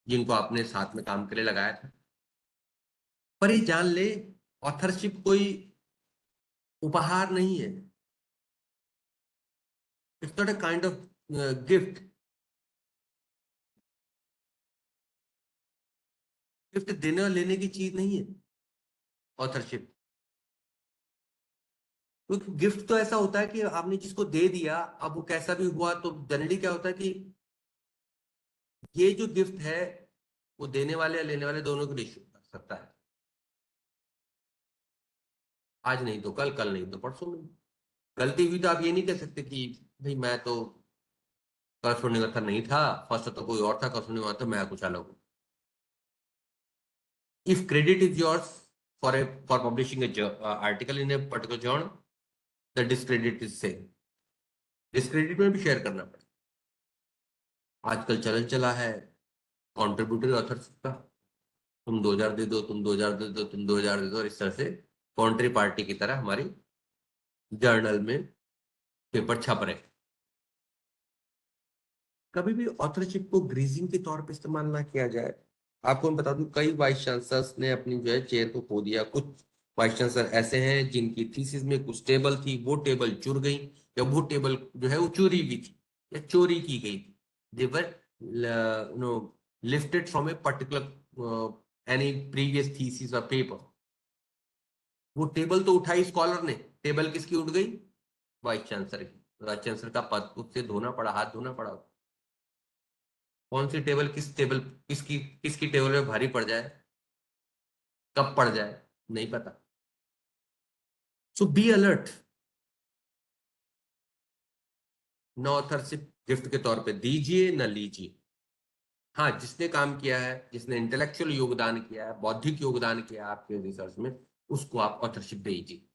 जिनको आपने साथ में काम के लिए लगाया था। पर ये जान ले, ऑथरशिप कोई उपहार नहीं है, it's not a kind of gift. Gift देने और लेने की चीज नहीं है ऑथरशिप। क्योंकि गिफ्ट तो ऐसा होता है कि आपने जिसको दे दिया, अब वो कैसा भी हुआ, तो जनरली क्या होता है कि ये जो गिफ्ट है वो देने वाले या लेने वाले दोनों को इश्यू कर सकता है। आज नहीं तो कल, कल नहीं तो परसों में। गलती हुई तो आप ये नहीं कह सकते कि भाई मैं तो करस्पॉन्डिंग ऑथर नहीं था, फर्स्ट तो कोई और था करस्पॉन्डिंग ऑथर, मैं कुछ अलग हूँ। If credit is yours for publishing article in a particular journal, the discredit is same. Discredit में भी शेयर करना पड़ेगा। आजकल चलन चला है कॉन्ट्रीब्यूटरी ऑथरशिप का, तुम 2000 दे दो, तुम 2000 दे दो, तुम 2000 दे दो, इस तरह से कॉन्ट्री पार्टी की तरह हमारी जर्नल में पेपर छप रहे। कभी भी ऑथरशिप को ग्रीजिंग के तौर पे इस्तेमाल ना किया जाए। आपको मैं बता दूं, कई वाइस चांसलर्स ने अपनी जो है चेयर को खो दिया। कुछ वाइस चांसलर ऐसे हैं जिनकी थीसिस में कुछ टेबल थी, वो टेबल चुर गई, या वो टेबल जो है वो चोरी भी थी या चोरी की गई थी। They were no lifted from a particular any previous thesis और पेपर। वो टेबल तो उठाई स्कॉलर ने, टेबल किसकी उठ गई? वाइस चांसलर की। वाइस चांसलर का पद उससे धोना पड़ा, हाथ धोना पड़ा। कौन सी टेबल किस टेबल किसकी किसकी टेबल में भारी पड़ जाए, कब पड़ जाए, नहीं पता। So be alert. No authorship gift के तौर पे दीजिए न लीजिए। हाँ, जिसने काम किया है, जिसने इंटेलेक्चुअल योगदान किया है, बौद्धिक योगदान किया है आपके रिसर्च में, उसको आप ऑथरशिप दीजिए।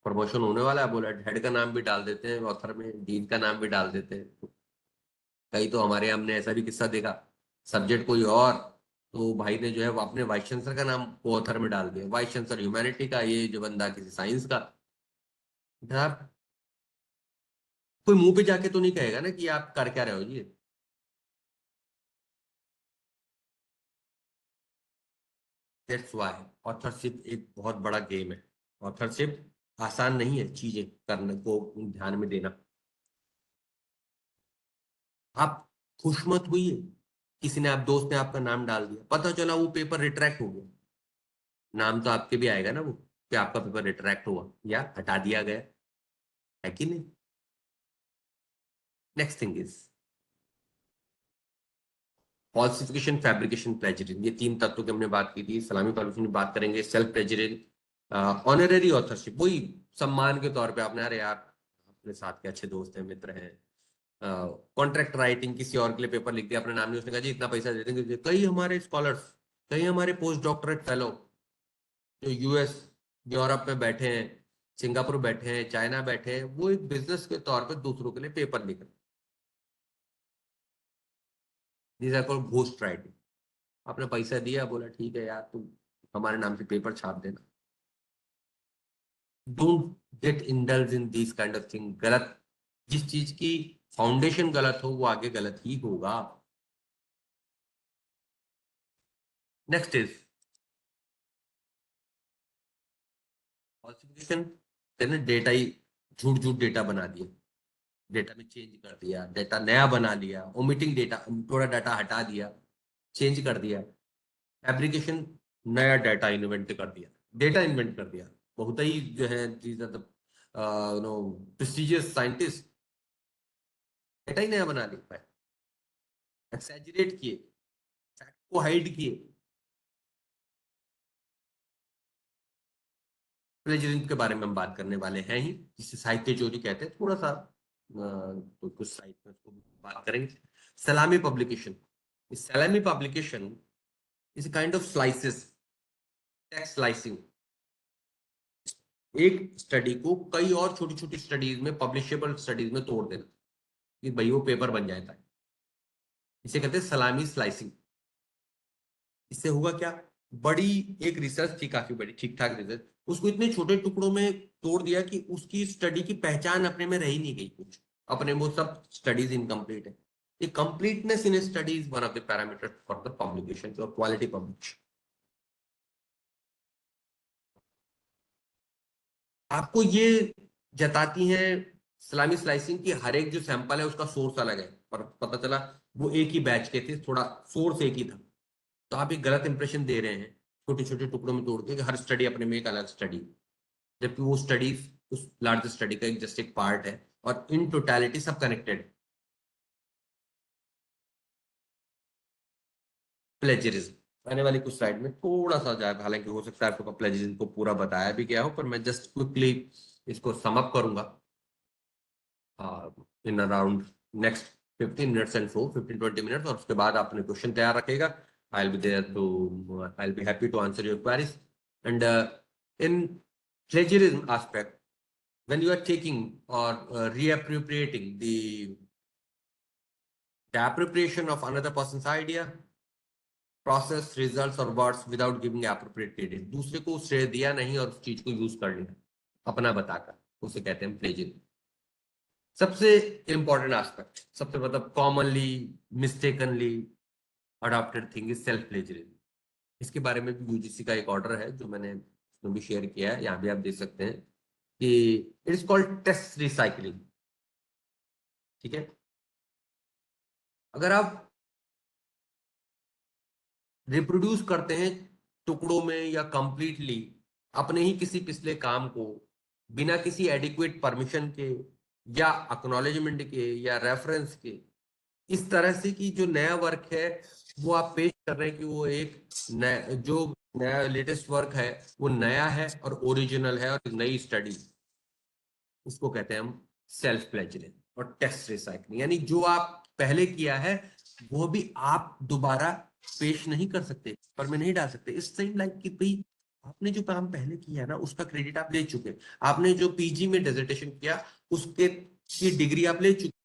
प्रमोशन होने वाला है, बोला हेड का नाम भी डाल देते हैं ऑथर में, डीन का नाम भी डाल देते हैं। कई तो हमारे हमने ऐसा भी किस्सा देखा, सब्जेक्ट कोई और, तो भाई ने जो है वो अपने वाइस चांसलर का नाम को ऑथर में डाल दिया, वाइस चांसलर ह्यूमैनिटी का, ये जो बंदा किसी साइंस का। आप कोई मुंह पे जाके तो नहीं कहेगा ना कि आप कर क्या रहे हो जी। दैट्स व्हाई ऑथरशिप एक बहुत बड़ा गेम है। ऑथरशिप आसान नहीं है चीजें करने को ध्यान में देना। आप खुश मत हुई, किसी ने, आप दोस्त ने आपका नाम डाल दिया, पता चला वो पेपर रिट्रैक्ट हो गया, नाम तो आपके भी आएगा ना वो, कि आपका पेपर रिट्रैक्ट हुआ या हटा दिया गया, है कि नहीं? Next thing is falsification, fabrication, plagiarism. ये तीन तत्वों की हमने बात की थी। सलामी पॉलिसी में बात करेंगे सेल्फ प्लेजरिज्म, ऑनररी ऑथरशिप, वही सम्मान के तौर पे आपने, अरे यार अपने साथ के अच्छे दोस्त हैं, मित्र हैं। कॉन्ट्रैक्ट राइटिंग, किसी और के लिए पेपर लिख दिया, अपने नाम नहीं, उसने कहा जी इतना पैसा दे देंगे। कई हमारे स्कॉलर्स, कई हमारे पोस्ट डॉक्टरेट फेलो जो यूएस, यूरोप में बैठे हैं, सिंगापुर बैठे हैं, चाइना बैठे हैं, वो एक बिजनेस के तौर पे दूसरों के लिए पेपर लिख रहे हैं। This are called ghost writing. आपने पैसा दिया, बोला ठीक है यार तुम हमारे नाम से पेपर छाप देना। Don't get indulge in this kind of thing. गलत, जिस चीज की फाउंडेशन गलत हो वो आगे गलत ही होगा। Next is falsification. तेने डेटा ही झूठ झूठ डेटा बना दिया, डेटा में चेंज कर दिया, डेटा नया बना लिया, ओमिटिंग डेटा, थोड़ा डाटा हटा दिया, चेंज कर दिया। फैब्रिकेशन, नया डाटा इन्वेंट कर दिया, डेटा इन्वेंट कर दिया। बहुत ही जो है these are the no prestigious scientist, data ही नया बना लिया है, एक्सैजरेट किए, फैक्ट को हाइड किए। प्लेजरिज्म के बारे में हम बात करने वाले हैं ही, जिसे साहित्य चोरी कहते हैं। थोड़ा सा तो कुछ साइट में उसको बात करेंगे। सलामी पब्लिकेशन। सलामी publication is kind of slices, text slicing. एक स्टडी को कई और छोटी छोटी स्टडीज में, पब्लिशेबल स्टडीज में तोड़ देना कि भाई वो पेपर बन जाता है, इसे कहते हैं सलामी स्लाइसिंग। इससे होगा क्या? बड़ी एक रिसर्च थी, काफी बड़ी ठीक ठाक रिसर्च, उसको इतने छोटे टुकड़ों में तोड़ दिया कि उसकी स्टडी की पहचान अपने में रह ही नहीं गई कुछ, अपने वो सब स्टडीज इनकम्प्लीट है। ये completeness in study is one of the parameter for the publication और क्वालिटी पब्लिकेशन। आपको ये जताती हैं सलामी स्लाइसिंग की, हर एक जो सैंपल है उसका सोर्स अलग है, पर पता चला वो एक ही बैच के थे, थोड़ा सोर्स एक ही था। तो आप एक गलत इंप्रेशन दे रहे हैं छोटे छोटे टुकड़ों में तोड़ के कि हर स्टडी अपने में एक अलग स्टडी, जबकि वो स्टडी उस लार्ज स्टडी का एक जस्ट एक पार्ट है, और इन टोटलिटी सब कनेक्टेड। प्लेजरिज्म आने वाली कुछ स्लाइड में थोड़ा सा जाए, हालांकि हो सकता है आपको प्लेजरिज्म को पूरा बताया भी गया हो, पर मैं जस्ट क्विकली इसको सम अप करूंगा in around next 15 minutes and so 15-20 minutes, और उसके बाद आपने क्वेश्चन तैयार रखेगा। I will be there to, I will be happy to answer your queries. And in plagiarism aspect, when you are taking or reappropriating the appropriation of another person's idea, process, results और words without giving appropriate credit, दूसरे को श्रेय दिया नहीं और उस चीज को यूज कर लिया अपना बताकर, उसे कहते हैं प्लेजिंग। सबसे इंपॉर्टेंट एस्पेक्ट, सबसे मतलब commonly mistakenly adopted thing is self plagiarism. इसके बारे में भी यूजीसी का एक ऑर्डर है जो मैंने उसमें भी शेयर किया है, यहाँ भी आप देख सकते हैं कि it is called test recycling. ठीक है, अगर आप रिप्रोड्यूस करते हैं टुकड़ों में या कंप्लीटली अपने ही किसी पिछले काम को बिना किसी एडिक्वेट परमिशन के या एक्नॉलेजमेंट के या रेफरेंस के, इस तरह से कि जो नया वर्क है वो आप पेश कर रहे हैं कि वो एक नया, जो नया लेटेस्ट वर्क है वो नया है और ओरिजिनल है और एक नई स्टडी, उसको कहते हैं हम सेल्फ प्लेजरिज्म और टेस्ट रिसाइकलिंग। यानी जो आप पहले किया है वो भी आप दोबारा पेश नहीं कर सकते, पर में नहीं डाल सकते। इस सेम लाइक कि भाई आपने जो काम पहले किया ना उसका क्रेडिट आप ले चुके, आपने जो पीजी में डेजर्टेशन किया उसके की डिग्री आप ले चुके,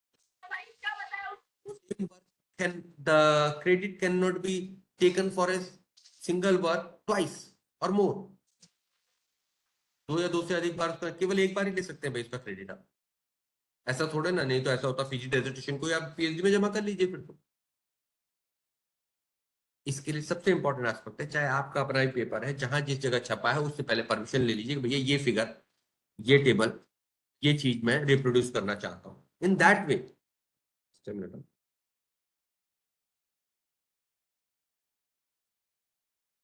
the credit cannot be taken for a single work twice or more। दो या दो से अधिक बार उसका केवल एक बार ही ले सकते हैं भाई इसका क्रेडिट आप, ऐसा थोड़ा ना, नहीं तो ऐसा होता पीजी डेजर्टेशन को आप पीएचडी में जमा कर लीजिए फिर तो। इसके लिए सबसे इंपॉर्टेंट एस्पेक्ट है, चाहे आपका अपना ही पेपर है, जहां जिस जगह छपा है उससे पहले परमिशन ले लीजिए भैया ये फिगर, ये टेबल, ये चीज मैं रिप्रोड्यूस करना चाहता हूँ इन दैट वे।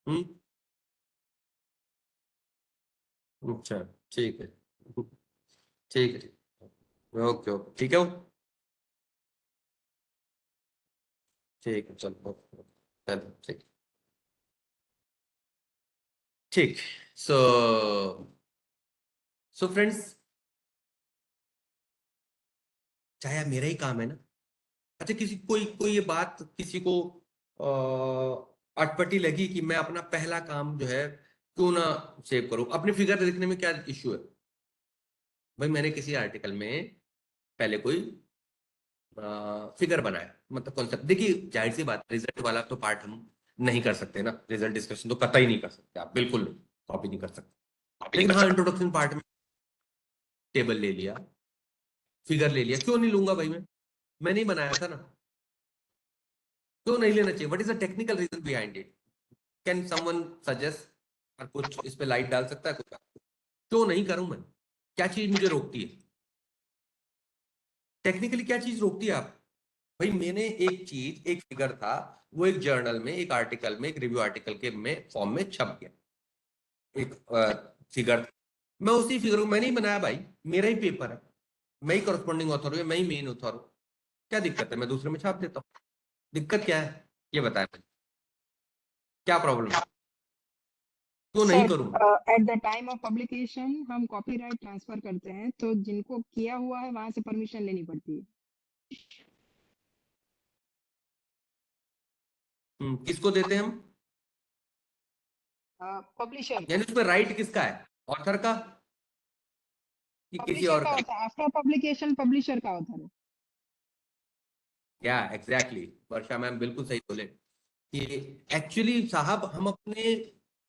हम्म, अच्छा, ठीक है, ठीक है, ओके ओके, ठीक है, ठीक है, चलो, चलो, ठीक, ठीक। सो सो फ्रेंड्स, चाहे मेरा ही काम है ना, अच्छा किसी कोई कोई ये बात किसी को अटपटी लगी कि मैं अपना पहला काम जो है क्यों ना सेव करूं, अपने फिगर लिखने में क्या इश्यू है? भाई मैंने किसी आर्टिकल में पहले कोई फिगर बनाया, मतलब कॉन्सेप्ट, देखिए जाहिर सी बात, रिजल्ट वाला तो पार्ट हम नहीं कर सकते ना, रिजल्ट डिस्कशन तो कतई नहीं कर सकते, आप बिल्कुल कॉपी नहीं कर सकते, लेकिन हाँ इंट्रोडक्शन पार्ट में टेबल ले लिया, फिगर ले लिया, क्यों नहीं लूंगा भाई मैं नहीं बनाया था ना, क्यों नहीं लेना चाहिए? What is the technical reason behind it? Can someone suggest? और कुछ इस पे लाइट डाल सकता है कुछ? क्यों नहीं करूं मैं? क्या चीज मुझे रोकती है टेक्निकली? क्या चीज रोकती है आप? भाई मैंने एक चीज, एक फिगर था, वो एक जर्नल में, एक आर्टिकल में, एक रिव्यू आर्टिकल के में फॉर्म में छप गया, एक फिगर, मैं उसी फिगर को मैंने ही बनाया भाई, मेरा ही पेपर है, मैं ही करस्पॉन्डिंग ऑथर हूँ, मैं ही मेन ऑथर हूँ, क्या दिक्कत है? मैं दूसरे में छाप देता हूँ, दिक्कत क्या है ये बताया मुझे, क्या प्रॉब्लम है? क्यों नहीं सर करूं? At the time of publication हम कॉपीराइट ट्रांसफर करते हैं, तो जिनको किया हुआ है वहां से परमिशन लेनी पड़ती है। किसको देते हैं हम? पब्लिशर यानी को। उसमें राइट किसका है, ऑथर का कि किसी पब्लिशर और का का? होता है, आफ्टर पब्लिकेशन पब्लिशर का होता है। क्या एग्जैक्टली वर्षा मैम बिल्कुल सही बोले कि एक्चुअली साहब हम अपने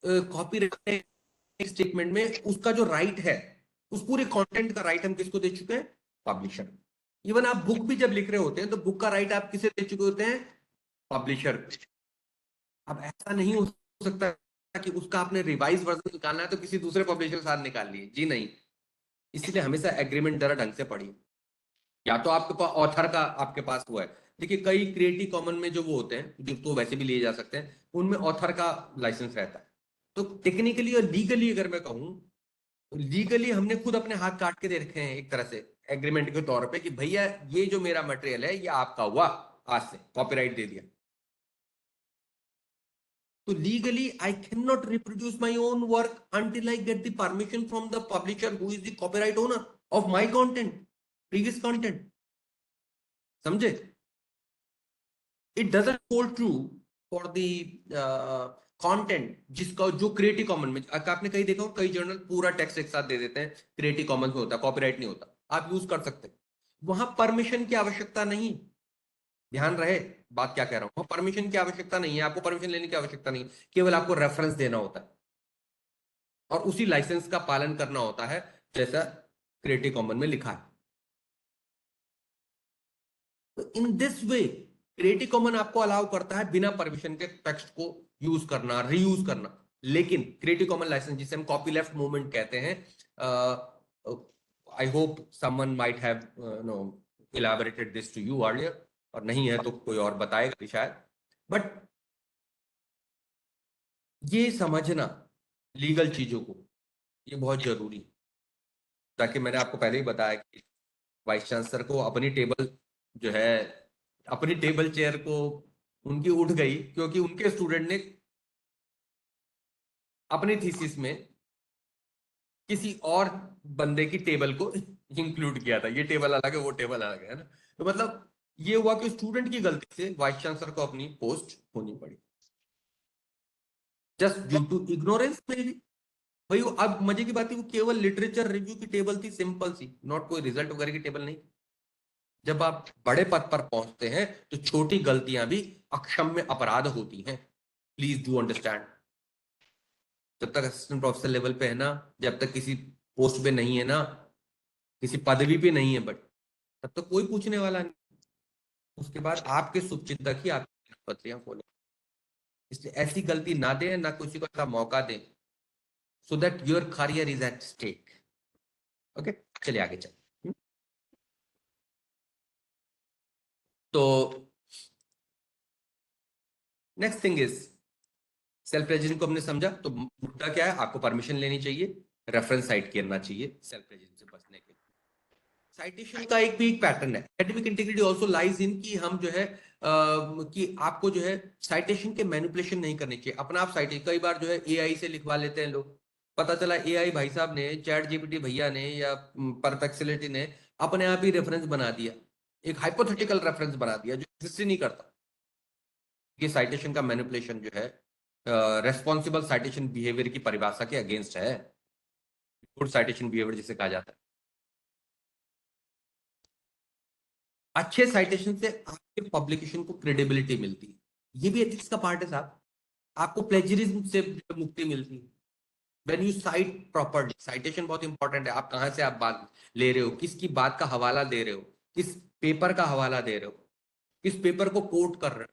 कॉपीराइट स्टेटमेंट में उसका जो राइट है, उस पूरे कंटेंट का राइट हम किसको दे चुके हैं? पब्लिशर। इवन आप बुक भी जब लिख रहे होते हैं तो बुक का राइट आप किसे दे चुके होते हैं? पब्लिशर। अब ऐसा नहीं हो सकता कि उसका आपने रिवाइज वर्जन निकालना है तो किसी दूसरे पब्लिशर के साथ निकाल लिए, जी नहीं। इसलिए हमेशा एग्रीमेंट जरा ढंग से पढ़िए, या तो आपके पास ऑथर का आपके पास वो है। देखिए कई क्रिएटिव कॉमन में जो वो होते हैं जो तो वैसे भी लिए जा सकते हैं, उनमें ऑथर का लाइसेंस रहता है। तो टेक्निकली और लीगली अगर मैं कहूँ, लीगली हमने खुद अपने हाथ काट के दे रखे हैं एक तरह से एग्रीमेंट के तौर पे कि भैया ये जो मेरा मटेरियल है ये आपका हुआ, आज से कॉपीराइट दे दिया। तो legally I can not reproduce my own work until I get the permission from the publisher who is the copyright owner of my content, previous content. समझे? It doesn't hold true for the content जिसका जो क्रिएटिव कॉमन में, आपने कहीं देखा हो कई जर्नल पूरा टेक्स्ट एक साथ दे देते हैं, क्रिएटिव कॉमन में होता है, कॉपीराइट नहीं होता, आप यूज कर सकते हैं, वहां परमिशन की आवश्यकता नहीं। ध्यान रहे बात क्या कह रहा हूं, परमिशन की आवश्यकता नहीं है, आपको परमिशन लेने की आवश्यकता नहीं, केवल आपको रेफरेंस देना होता है और उसी लाइसेंस का पालन करना होता है जैसा क्रिएटिव कॉमन में लिखा है। तो in this way creative common आपको अलाउ करता है बिना परमिशन के टेक्स्ट को यूज करना, रीयूज करना। लेकिन क्रिएटिव कॉमन लाइसेंस जिसे हम कॉपी लेफ्ट मूवमेंट कहते हैं, I hope someone might have no elaborated this to you earlier, और नहीं है तो कोई और बताएगा भी शायद। बट ये समझना लीगल चीजों को, ये बहुत जरूरी है। ताकि मैंने आपको पहले ही बताया कि वाइस चांसलर को अपनी टेबल जो है, अपनी टेबल चेयर को उनकी उठ गई क्योंकि उनके स्टूडेंट ने अपनी थीसिस में किसी और बंदे की टेबल को इंक्लूड किया था। ये टेबल अलग है, वो टेबल अलग है ना। तो मतलब ये हुआ कि स्टूडेंट की गलती से वाइस चांसलर को अपनी पोस्ट होनी पड़ी, जस्ट ड्यू टू इग्नोरेंस में भी। भाई वो अब मजे की बात है, वो केवल लिटरेचर रिव्यू की टेबल थी, सिंपल सी, नॉट कोई रिजल्ट वगैरह की टेबल नहीं। जब आप बड़े पद पर पहुंचते हैं तो छोटी गलतियां भी अक्षम्य अपराध होती हैं, प्लीज डू अंडरस्टैंड। जब तक असिस्टेंट प्रोफेसर लेवल पे है ना, जब तक किसी पोस्ट पे नहीं है ना, किसी पदवी पे नहीं है, बट तब तक कोई पूछने वाला नहीं। उसके बाद आपके शुभचिंतक ही आपकी पत्रियां खोले। इसलिए ऐसी गलती ना दें, ना किसी को ऐसा मौका दें, so that your career is at stake. Okay, चलिए आगे चल। तो next thing is self plagiarising को हमने समझा। तो मुद्दा क्या है, आपको परमिशन लेनी चाहिए, रेफरेंस साइट करना चाहिए सेल्फ प्लेजरिंग से बचने के लिए। साइटेशन का एक भी एक पैटर्न है। Academic integrity also lies in कि हम जो है कि आपको जो है साइटेशन के मैनिपुलेशन नहीं करनी चाहिए। अपना आप साइटेशन कई बार जो है एआई से लिखवा लेते हैं लोग, पता चला एआई भाई साहब ने, चैट जीपीटी भैया ने या परप्लेक्सिटी ने अपने आप ही रेफरेंस बना दिया, एक हाइपोथेटिकल रेफरेंस बना दिया जो एग्जिस्ट ही नहीं करता। ये साइटेशन का मैनिपुलेशन जो है रेस्पॉन्सिबल साइटेशन बिहेवियर की परिभाषा के अगेंस्ट है, गुड साइटेशन बिहेवियर जिसे कहा जाता है। अच्छे साइटेशन से आपके पब्लिकेशन को क्रेडिबिलिटी मिलती है, ये भी एथिक्स का पार्ट है साहब। आपको प्लेजरिज्म से मुक्ति मिलती है when you site properly. Citation बहुत इंपॉर्टेंट है, आप कहां से आप बात ले रहे हो, किसकी बात का हवाला दे रहे हो, किस पेपर का हवाला दे रहे हो, किस पेपर को कोट कर रहे हो।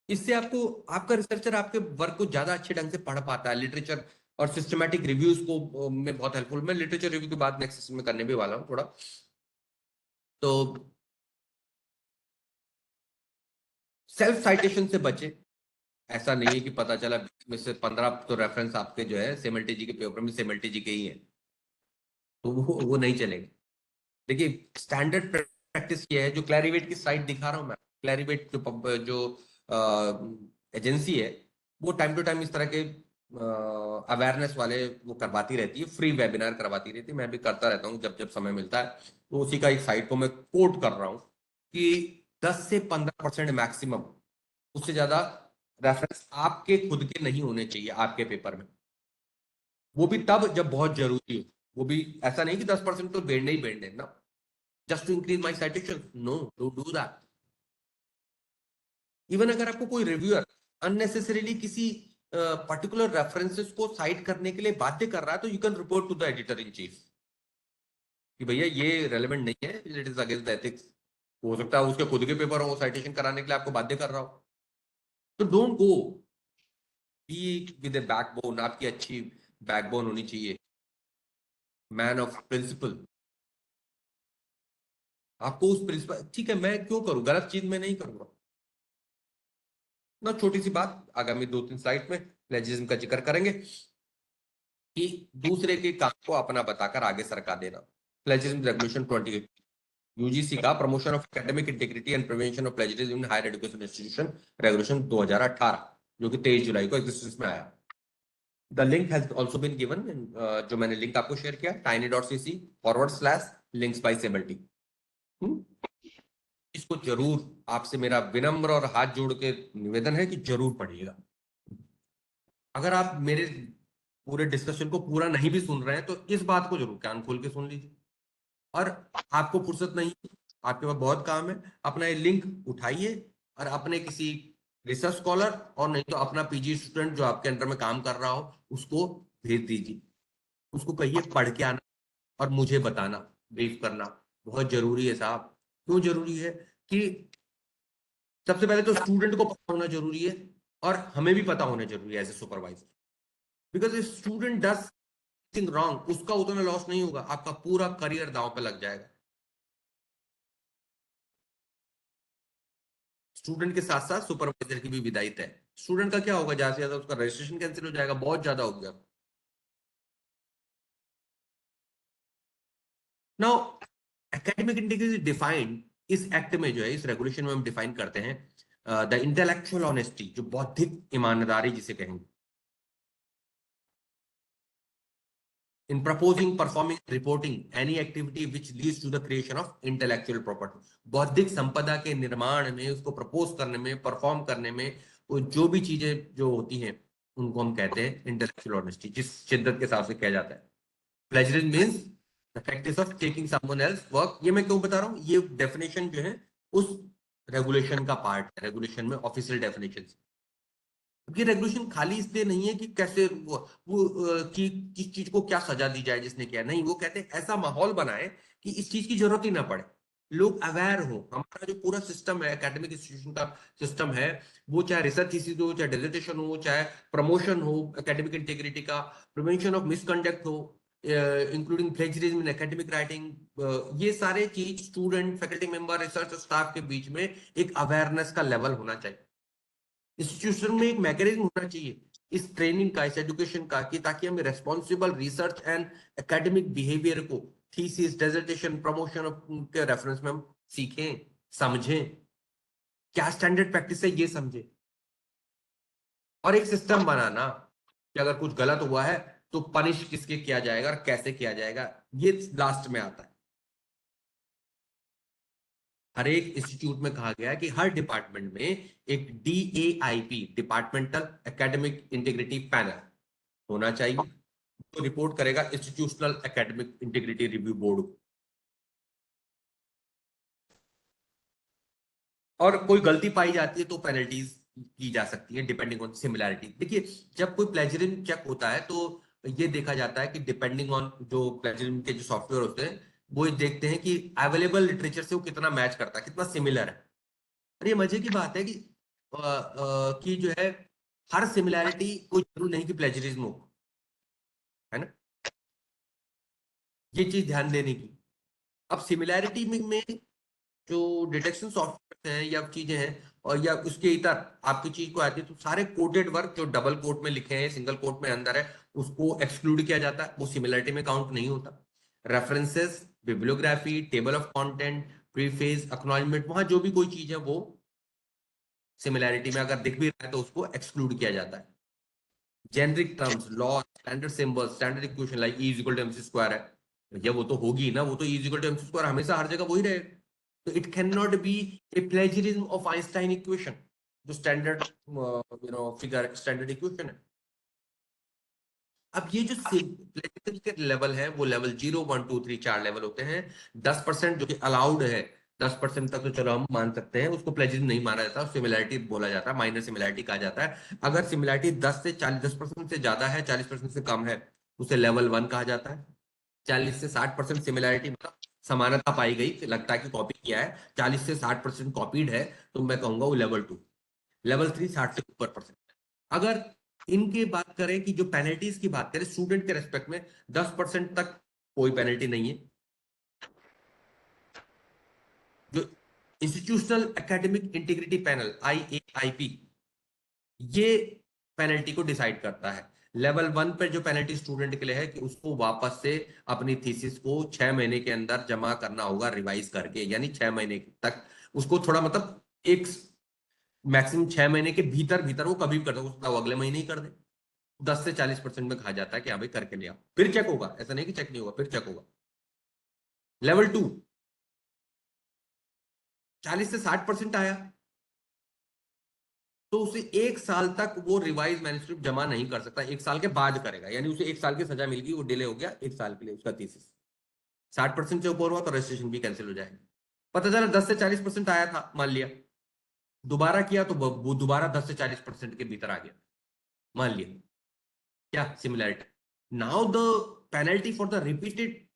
इससे आपको आपका रिसर्चर आपके वर्क को ज्यादा अच्छे ढंग से पढ़ पाता है। लिटरेचर और सिस्टमैटिक रिव्यूज को में बहुत हेल्पफुल। मैं लिटरेचर रिव्यू की बात नेक्स्ट सेशन में करने भी वाला हूँ थोड़ा। तो सेल्फ साइटेशन से बचे। ऐसा नहीं है कि पता चला में से 15 तो रेफरेंस आपके जो है सेमल्टी जी के पेपर में सेमल्टी जी के ही है, तो वो नहीं चलेगा। देखिए स्टैंडर्ड प्रैक्टिस ये है, जो क्लैरिवेट की साइट दिखा रहा हूं मैं, क्लैरिवेट जो एजेंसी है, वो टाइम टू टाइम इस तरह के अवेयरनेस वाले वो करवाती रहती है, फ्री वेबिनार करवाती रहती है। मैं भी करता रहता हूँ जब जब समय मिलता है। तो उसी का एक साइट को मैं कोट कर रहा हूँ कि 10 से 15% मैक्सिमम, उससे ज्यादा रेफरेंस आपके खुद के नहीं होने चाहिए आपके पेपर में। वो भी तब जब बहुत जरूरी हो। वो भी ऐसा नहीं कि 10% तो बेंडे ही बेंडे ना, just to increase my citation, no, do do that. Even अगर आपको कोई रिव्यूअर अननेसेसरीली किसी पर्टिकुलर रेफरेंसेस को साइट करने के लिए बाध्य कर रहा है, तो you can report to the editor in chief कि भैया ये रेलेवेंट नहीं है, it is against the ethics. हो सकता है उसके खुद के पेपर हो, साइटेशन कराने के लिए आपको बाध्य कर रहा हो। तो don't go, be with A backbone. आपकी अच्छी बैकबोन होनी चाहिए, मैन ऑफ प्रिंसिपल। आपको उस प्रिंसिपल, ठीक है मैं क्यों करूं गलत चीज, मैं नहीं करूंगा ना। छोटी सी बात, आगामी 2-3 स्लाइड में प्लेजिज्म का जिक्र करेंगे कि दूसरे के काम को अपना बताकर आगे सरका देना। प्लेजिज्म रेगुलेशन 28 यूजीसी का promotion of academic integrity and prevention of plagiarism in higher education institution regulation 2018, जो कि 23 जुलाई को एग्जिस्टेंस में आया। The link has also been given, जो मैंने लिंक आपको शेयर किया tiny.cc/links/by70। इसको जरूर, आपसे मेरा विनम्र और हाथ जोड़ के निवेदन है कि जरूर पढ़िएगा। अगर आप मेरे पूरे डिस्कशन को पूरा नहीं भी सुन रहे हैं तो इस बात को जरूर कान खोल के सुन लीजिए। और आपको फुर्सत नहीं आपके पास बहुत काम है, अपना ये लिंक उठाइए और अपने किसी रिसर्च स्कॉलर और नहीं तो अपना पीजी स्टूडेंट जो आपके अंडर में काम कर रहा हो उसको भेज दीजिए, उसको कहिए पढ़ के आना और मुझे बताना, ब्रीफ करना बहुत जरूरी है साहब। क्यों जरूरी है कि सबसे पहले तो स्टूडेंट को पता होना जरूरी है और हमें भी पता होना जरूरी है as a supervisor, because if student does thing wrong उसका उतना लॉस नहीं होगा, आपका पूरा करियर दांव पे लग जाएगा। स्टूडेंट के साथ साथ सुपरवाइजर की भी विदाई तय। स्टूडेंट का क्या होगा, ज्यादा से ज्यादा उसका रजिस्ट्रेशन कैंसिल हो जाएगा, बहुत ज्यादा हो गया। नाउ एकेडमिक इंटीग्रिटी डिफाइंड इस एक्ट में जो है, इस रेगुलेशन में हम डिफाइन करते हैं द इंटेलेक्चुअल ऑनेस्टी, जो बौद्धिक ईमानदारी जिसे कहेंगे, in proposing, performing, reporting any activity which leads to the creation of intellectual property। बौद्धिक संपदा के निर्माण में, उसको प्रपोज करने में, परफॉर्म करने में, वो जो भी चीजें जो होती हैं उनको हम कहते हैं इंटेलेक्चुअल ऑनेस्टी, जिस शिद्दत के हिसाब से किया जाता है। Plagiarism means the practice of taking someone else work. ये मैं क्यों बता रहा हूँ, ये डेफिनेशन जो है उस रेगुलेशन का पार्ट है, रेगुलेशन में ऑफिशियल डेफिनेशन। ये रेगुलेशन खाली इसलिए नहीं है कि कैसे कि किस चीज को क्या सजा दी जाए जिसने किया, नहीं, वो कहते हैं ऐसा माहौल बनाए कि इस चीज की जरूरत ही ना पड़े, लोग अवेयर हो। हमारा जो पूरा सिस्टम है, एकेडमिक इंस्टीट्यूशन का सिस्टम है, वो चाहे रिसर्च थीसिस हो, चाहे डिसर्टेशन हो, चाहे प्रमोशन हो एकेडमिक इंटीग्रिटी का, प्रिवेंशन ऑफ मिसकंडक्ट हो, इंक्लूडिंग प्लेजरिज्म इन एकेडमिक राइटिंग, ये सारे चीज student, faculty member, research staff के बीच में एक अवेयरनेस का लेवल होना चाहिए। इंस्टीट्यूशन में एक मैकेनिज्म होना चाहिए इस ट्रेनिंग का, इस एजुकेशन का, कि ताकि हम responsible research and academic behaviour को थीसिस, डिसर्टेशन, प्रमोशन के रेफरेंस में हम सीखें, समझें, क्या स्टैंडर्ड प्रैक्टिस है ये समझें, और एक सिस्टम बनाना कि अगर कुछ गलत हुआ है तो पनिश किसके किया जाएगा और कैसे किया जाएगा, ये लास्ट में आता है। हर एक इंस्टीट्यूट में कहा गया है कि हर डिपार्टमेंट में एक DAIP, departmental academic integrity panel होना चाहिए, तो रिपोर्ट करेगा institutional academic integrity review board को। और कोई गलती पाई जाती है तो पेनल्टीज की जा सकती है डिपेंडिंग ऑन सिमिलैरिटी। देखिए, जब कोई प्लेजरिज्म चेक होता है तो ये देखा जाता है कि डिपेंडिंग ऑन जो प्लेजरिज्म के जो सॉफ्टवेयर होते हैं वो ये देखते हैं कि अवेलेबल लिटरेचर से वो कितना मैच करता है, कितना सिमिलर है। और ये मजे की बात है कि जो है हर सिमिलैरिटी कोई जरूर नहीं कि प्लेजरिज्म हो, है ना, ये चीज ध्यान देने की। अब सिमिलैरिटी में जो डिटेक्शन सॉफ्टवेयर हैं या चीजें हैं, और या उसके इतर आपकी चीज को आती है तो सारे कोटेड वर्क जो डबल कोट में लिखे हैं, सिंगल कोट में अंदर है, उसको एक्सक्लूड किया जाता है, वो सिमिलरिटी में काउंट नहीं होता। References, bibliography, table of content, preface, acknowledgement, वहां जो भी कोई चीज है वो सिमिलैरिटी में अगर दिख भी रहा है तो उसको एक्सक्लूड किया जाता है। Generic terms, law, standard symbols, standard equation like E equal to MC square है, भैया वो तो होगी ना, वो तो E equal to MC square हमेशा हर जगह वही रहेगा। तो it can not be a plagiarism of Einstein equation, जो स्टैंडर्ड फिगर स्टैंडर्ड इक्वेशन है। अब ये जो प्लेजरिज्म के लेवल है वो लेवल 0, 1, 2, 3 4 लेवल होते हैं। 10% जो कि अलाउड है, 10% तक तो चलो हम मान सकते हैं, उसको प्लेजरिज्म नहीं माना जाता, सिमिलैरिटी बोला जाता है, माइनर सिमिलैरिटी कहा जाता है। अगर सिमिलैरिटी 10% से ज्यादा है, 40% से कम है, उसे लेवल 1 कहा जाता है। 40 से 60% सिमिलैरिटी मतलब समानता पाई गई, लगता है कि कॉपी किया है, 40 से 60% कॉपीड है, तो मैं कहूंगा वो लेवल 2। लेवल 3 60 से ऊपर परसेंट। अगर इनकी बात करें कि जो पेनल्टीज की बात करें स्टूडेंट के रेस्पेक्ट में, 10% तक कोई पेनल्टी नहीं है। जो institutional academic integrity panel IAIP, ये पेनल्टी को डिसाइड करता है। लेवल 1 पर जो पेनल्टी स्टूडेंट के लिए है कि उसको वापस से अपनी थीसिस को 6 महीने के अंदर जमा करना होगा रिवाइज करके, यानी 6 महीने तक उसको थोड़ा मतलब एक मैक्सिमम 6 महीने के भीतर भीतर वो कभी भी कर सकता है, वो अगले महीने ही कर दे। 10 से 40% में कहा जाता है कि हाँ भाई करके ले आओ, फिर चेक होगा, ऐसा नहीं कि चेक नहीं होगा, फिर चेक होगा। लेवल 2 40 से 60% आया तो उसे 1 साल तक वो रिवाइज मैन्युस्क्रिप्ट जमा नहीं कर सकता, 1 साल के बाद करेगा, यानी उसे 1 साल की सजा मिल गई, वो डिले हो गया 1 साल के लिए उसका थीसिस। 60% से ऊपर हुआ तो रजिस्ट्रेशन भी कैंसिल हो जाएगा। पता चला 10 से 40% आया था, मान लिया, दोबारा किया तो वो दोबारा 10 से 40% के भीतर आ गया, मान लिया, क्या similarity. Now the penalty for the repeated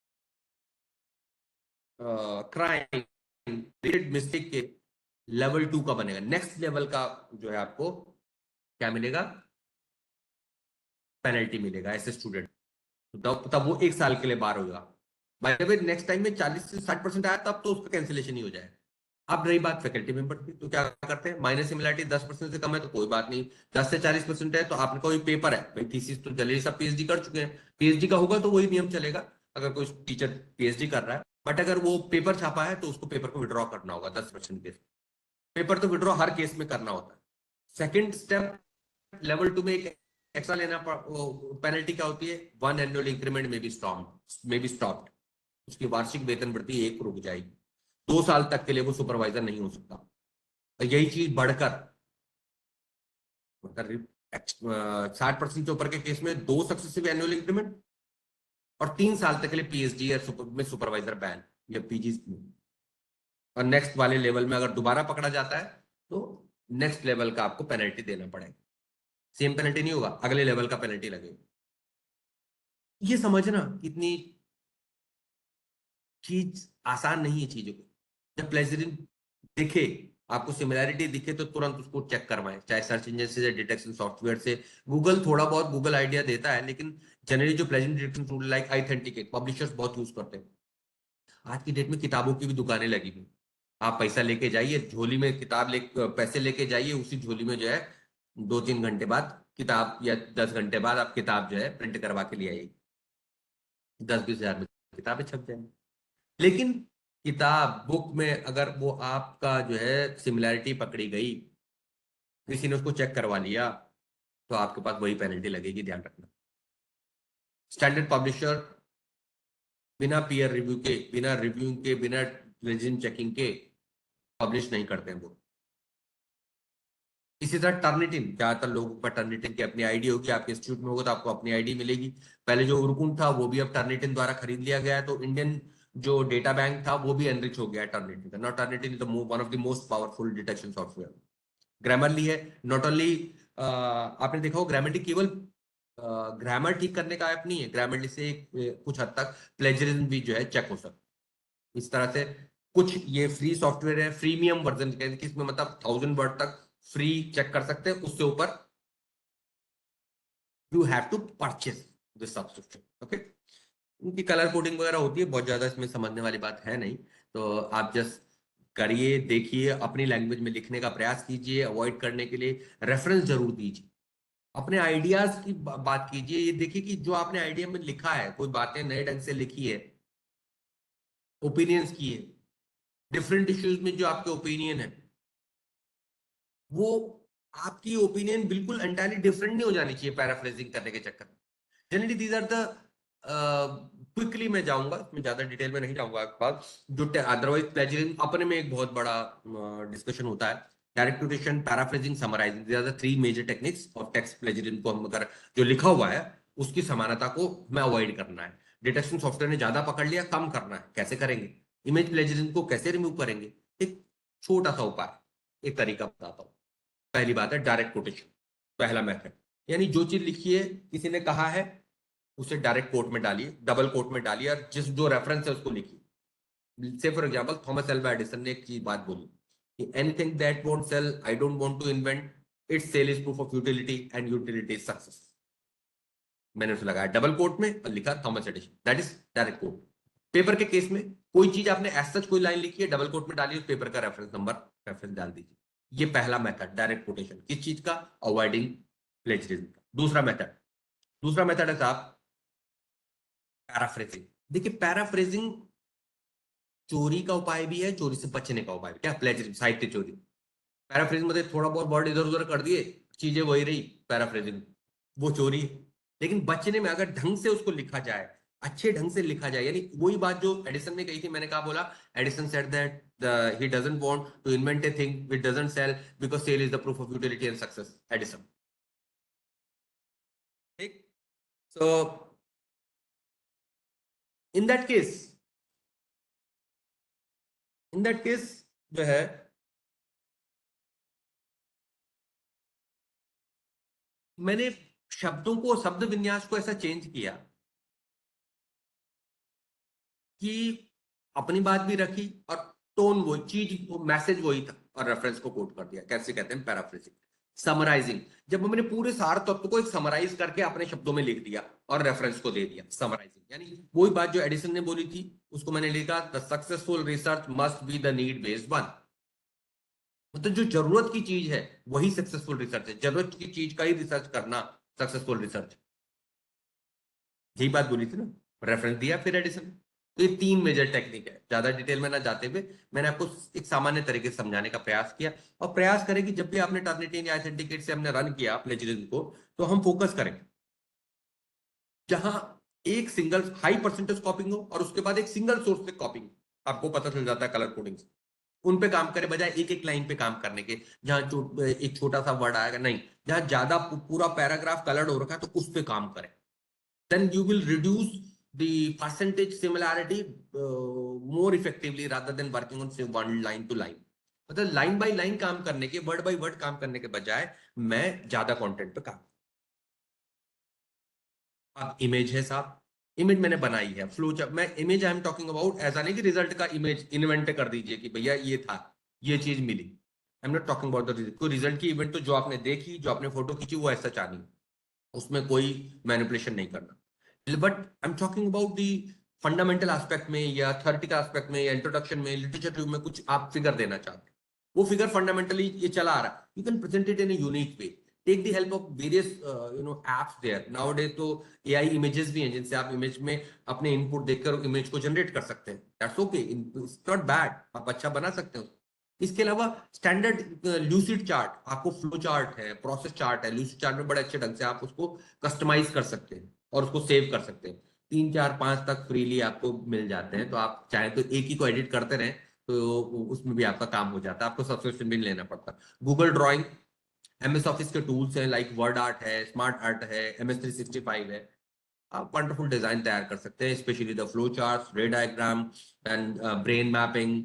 crime, repeated mistake के लेवल 2 का बनेगा, नेक्स्ट लेवल का जो है आपको क्या मिलेगा, पेनल्टी मिलेगा ऐसे स्टूडेंट। तब वो 1 साल के लिए बाहर होगा। By the way next time में 40 से 60% आया तब तो उसका कैंसिलेशन ही हो जाएगा। अब रही बात फैकल्टी मेंबर की, तो क्या करते हैं, माइनर सिमिलरिटी 10% से कम है तो कोई बात नहीं, 10 से 40% है तो आपने कोई पेपर है भाई, थीसिस तो चलिए सब पीएचडी कर चुके हैं, पीएचडी का होगा तो वही नियम चलेगा अगर कोई टीचर पीएचडी कर रहा है। बट अगर वो पेपर छापा है तो उसको पेपर को विड्रॉ करना होगा 10% के, पेपर तो विड्रॉ हर केस में करना होता है। सेकेंड स्टेप, लेवल 2 में एक एक्स्ट्रा लेना पेनल्टी क्या होती है, 1 एनुअल इंक्रीमेंट में बी स्टॉप्ड, उसकी वार्षिक वेतन वृद्धि 1 रुक जाएगी, 2 साल तक के लिए वो सुपरवाइजर नहीं हो सकता। यही चीज बढ़कर 60% से ऊपर के केस में 2 सक्सेसिव एनुअल इंक्रीमेंट और 3 साल तक के लिए पीएचडी में सुपरवाइजर बैन या पीजी में। और नेक्स्ट वाले लेवल में अगर दोबारा पकड़ा जाता है तो नेक्स्ट लेवल का आपको पेनल्टी देना पड़ेगा, सेम पेनल्टी नहीं होगा, अगले लेवल का पेनल्टी लगेगा। ये समझना कितनी चीज आसान नहीं है चीजों को। जब प्लेजरिज्म दिखे, आपको सिमिलैरिटी दिखे तो तुरंत उसको चेक करवाएं, चाहे सर्च इंजन से, डिटेक्शन सॉफ्टवेयर से, गूगल थोड़ा बहुत गूगल आइडिया देता है, लेकिन जनरली जो plagiarism detection tool like authenticate publishers बहुत यूज करते हैं। आज की डेट में किताबों की भी दुकानें लगी हुई, आप पैसा लेके जाइए, झोली में किताब ले, पैसे लेके जाइए, उसी झोली में जो है 2-3 घंटे बाद किताब या 10 घंटे बाद आप किताब जो है प्रिंट करवा के ले आइए, 10-20 हजार में किताबें छप जाएंगी। लेकिन किताब बुक में अगर वो आपका जो है सिमिलैरिटी पकड़ी गई, किसी ने उसको चेक करवा लिया, तो आपके पास वही पेनल्टी लगेगी, ध्यान रखना। स्टैंडर्ड पब्लिशर बिना पीयर रिव्यू के, बिना रिव्यू के, बिना रेजिम चेकिंग के पब्लिश नहीं करते हैं वो। इसी तरह टर्निटिन, ज्यादातर लोगों पर टर्निटिन की अपनी आईडी होगी, आपके इंस्टीट्यूट में होगा तो आपको अपनी आईडी मिलेगी। पहले जो उर्कुन था वो भी अब टर्निटिन द्वारा खरीद लिया गया है, तो इंडियन जो डेटा बैंक था वो भी एनरिच हो गया है टर्निटिन का। Not Turnitin is the one of the most powerful detection software. Grammarly है, नॉट ओनली आपने देखा हो ग्रामरली केवल ग्रामर ठीक करने का ऐप नहीं है, ग्रामरली से कुछ हद तक प्लेजरिज्म भी जो है चेक हो सकता है। इस तरह से कुछ ये फ्री सॉफ्टवेयर है, फ्रीमियम वर्जन कहते हैं, इसमें मतलब 1000 वर्ड तक फ्री चेक कर सकते हैं, उससे ऊपर you have to purchase this subscription. Okay, उनकी कलर कोडिंग वगैरह होती है, बहुत ज्यादा इसमें समझने वाली बात है नहीं, तो आप जस्ट करिए, देखिए, अपनी लैंग्वेज में लिखने का प्रयास कीजिए, अवॉइड करने के लिए रेफरेंस जरूर दीजिए, अपने आइडियाज की बात कीजिए, ये देखिए कि जो आपने आइडिया में लिखा है, कोई बातें नए ढंग से लिखी है, ओपिनियंस की है, डिफरेंट इश्यूज में जो आपके ओपिनियन है, वो आपकी ओपिनियन बिल्कुल एंटायरली डिफरेंट नहीं हो जानी चाहिए पैराफ्रेजिंग करने के चक्कर में। Generally these are the quickly मैं जाऊंगा, इसमें ज्यादा डिटेल में नहीं जाऊंगा आपके पास, जो अदरवाइज प्लेजरिज्म अपने में एक बहुत बड़ा डिस्कशन होता है। Direct paraphrasing, summarising, these are the 3 major techniques of text plagiarism को हम अगर जो लिखा हुआ है उसकी समानता को हमें अवॉइड करना है। डिटेक्शन सॉफ्टवेयर ने ज्यादा पकड़ लिया, कम करना है, कैसे करेंगे, इमेज प्लेजरिज्म को कैसे रिमूव करेंगे, एक छोटा सा उपाय, एक तरीका बताता हूँ। पहली बात है डायरेक्ट कोटेशन, पहला मेथड, यानी जो चीज लिखी है, किसी ने कहा है, उसे डायरेक्ट कोट में डालिए, डबल कोट में डालिए, और जिस जो रेफरेंस है उसको लिखिए। से for example Thomas Alva Edison ने एक चीज बात बोली कि anything that won't sell I don't want to invent, its sale is proof of utility and utility is success. मैंने उसे लगाया डबल कोट में और लिखा Thomas Edison, that is direct quote. Paper के केस में कोई चीज आपने एज सच कोई लाइन लिखी है, डबल कोट में डालिए, उस पेपर का रेफरेंस नंबर, रेफरेंस डाल दीजिए। ये पहला मेथड डायरेक्ट कोटेशन, किस चीज का, अवॉइडिंग प्लेजरिज्म का। दूसरा मेथड है साहब पैराफ्रेजिंग। देखिए पैराफ्रेजिंग चोरी का उपाय भी है, चोरी से बचने का उपाय भी, क्या, प्लेजरिज्म, साहित्य चोरी। पैराफ्रेजिंग मतलब थोड़ा बहुत वर्ड इधर उधर कर दिए, चीजें वही रही, पैराफ्रेजिंग, वो चोरी है। लेकिन बचने में अगर ढंग से उसको लिखा जाए, अच्छे ढंग से लिखा जाए, यानी वही बात जो एडिसन ने कही थी, मैंने कहा बोला, Edison said that he doesn't want to invent a thing which doesn't sell because sale is the proof of utility and success, Edison. ठीक, so in that case in that case जो है मैंने शब्दों को, शब्द विन्यास को ऐसा चेंज किया कि अपनी बात भी रखी और टोन वो चीज, वो मैसेज वही था और रेफरेंस को कोट कर दिया। कैसे कहते हैं पैराफ्रेजिंग, समराइजिंग। जब मैंने पूरे सार तत्व को एक समराइज करके अपने शब्दों में लिख दिया और रेफरेंस को दे दिया, समराइजिंग। यानी वही बात जो एडिसन ने बोली थी उसको मैंने लिखा, the successful research must be the need based one. मतलब जो जरूरत की चीज है वही सक्सेसफुल रिसर्च है, जरूरत की चीज का ही रिसर्च करना सक्सेसफुल रिसर्च। यही बात बोली थी ना, रेफरेंस दिया फिर एडिशन। तो ये 3 मेजर टेक्निक है। ज्यादा डिटेल में ना जाते हुए मैंने आपको एक सामान्य तरीके से समझाने का प्रयास किया। और प्रयास करें कि जब भी आपने टर्निटिन या ऑथेंटिकेट से हमने रन किया प्लेजरिज्म को, तो हम फोकस करें जहां एक सिंगल हाई परसेंटेज कॉपिंग हो और उसके बाद एक सिंगल सोर्स से कॉपिंग। आपको पता चल जाता है कलर कोडिंग से। उन पे काम करें बजाय एक एक लाइन पे काम करने के, जहां एक छोटा सा वर्ड आएगा नहीं, जहां ज्यादा पूरा पैराग्राफ कलर्ड हो रखा है तो उस पे काम करें। then you will reduce the percentage similarity more effectively rather than working on say one line to line। मतलब लाइन बाय लाइन काम करने के, वर्ड बाय वर्ड काम करने के बजाय मैं ज्यादा कंटेंट पे काम। अब इमेज है साहब, इमेज मैंने बनाई है, फ्लो चार्ट। मैं image I am talking about, ऐसा नहीं कि रिजल्ट का इमेज इन्वेंट कर दीजिए कि भैया ये था, ये चीज मिली। I am not talking about the result. कोई रिजल्ट की इवेंट तो जो आपने देखी, जो आपने फोटो खींची, वो ऐसा चाहनी, उसमें कोई मैनिपुलेशन नहीं करना। But I am talking about the fundamental aspect में या थ्योरेटिकल एस्पेक्ट में या इंट्रोडक्शन में, लिटरेचर रिव्यू में कुछ आप फिगर देना चाहते हैं, वो फिगर फंडामेंटली ये चला आ रहा है, you can present it in a unique way. Take the help of various apps there nowadays. तो एआई इमेजेस भी हैं जिनसे आप इमेज में अपने इनपुट देकर इमेज को जनरेट कर सकते हैं। That's okay, it's not bad, आप अच्छा बना सकते हो। इसके अलावा स्टैंडर्ड ल्यूसिड चार्ट, आपको फ्लो चार्ट है, प्रोसेस चार्ट है, ल्यूसिड चार्ट में बड़े अच्छे ढंग से आप उसको कस्टमाइज कर सकते हैं और उसको सेव कर सकते हैं। 3 4 5 तक फ्रीली आपको मिल जाते हैं, तो आप चाहे तो एक ही को एडिट करते रहें, तो उसमें भी आपका काम हो जाता है, आपको सब्सक्रिप्शन भी लेना पड़ता। गूगल ड्राइंग, एमएस ऑफिस के टूल्स हैं लाइक वर्ड आर्ट है, स्मार्ट आर्ट है, MS 365 है। आप वंडरफुल डिजाइन तैयार कर सकते हैं, specially the flow charts, ray diagram and brain mapping,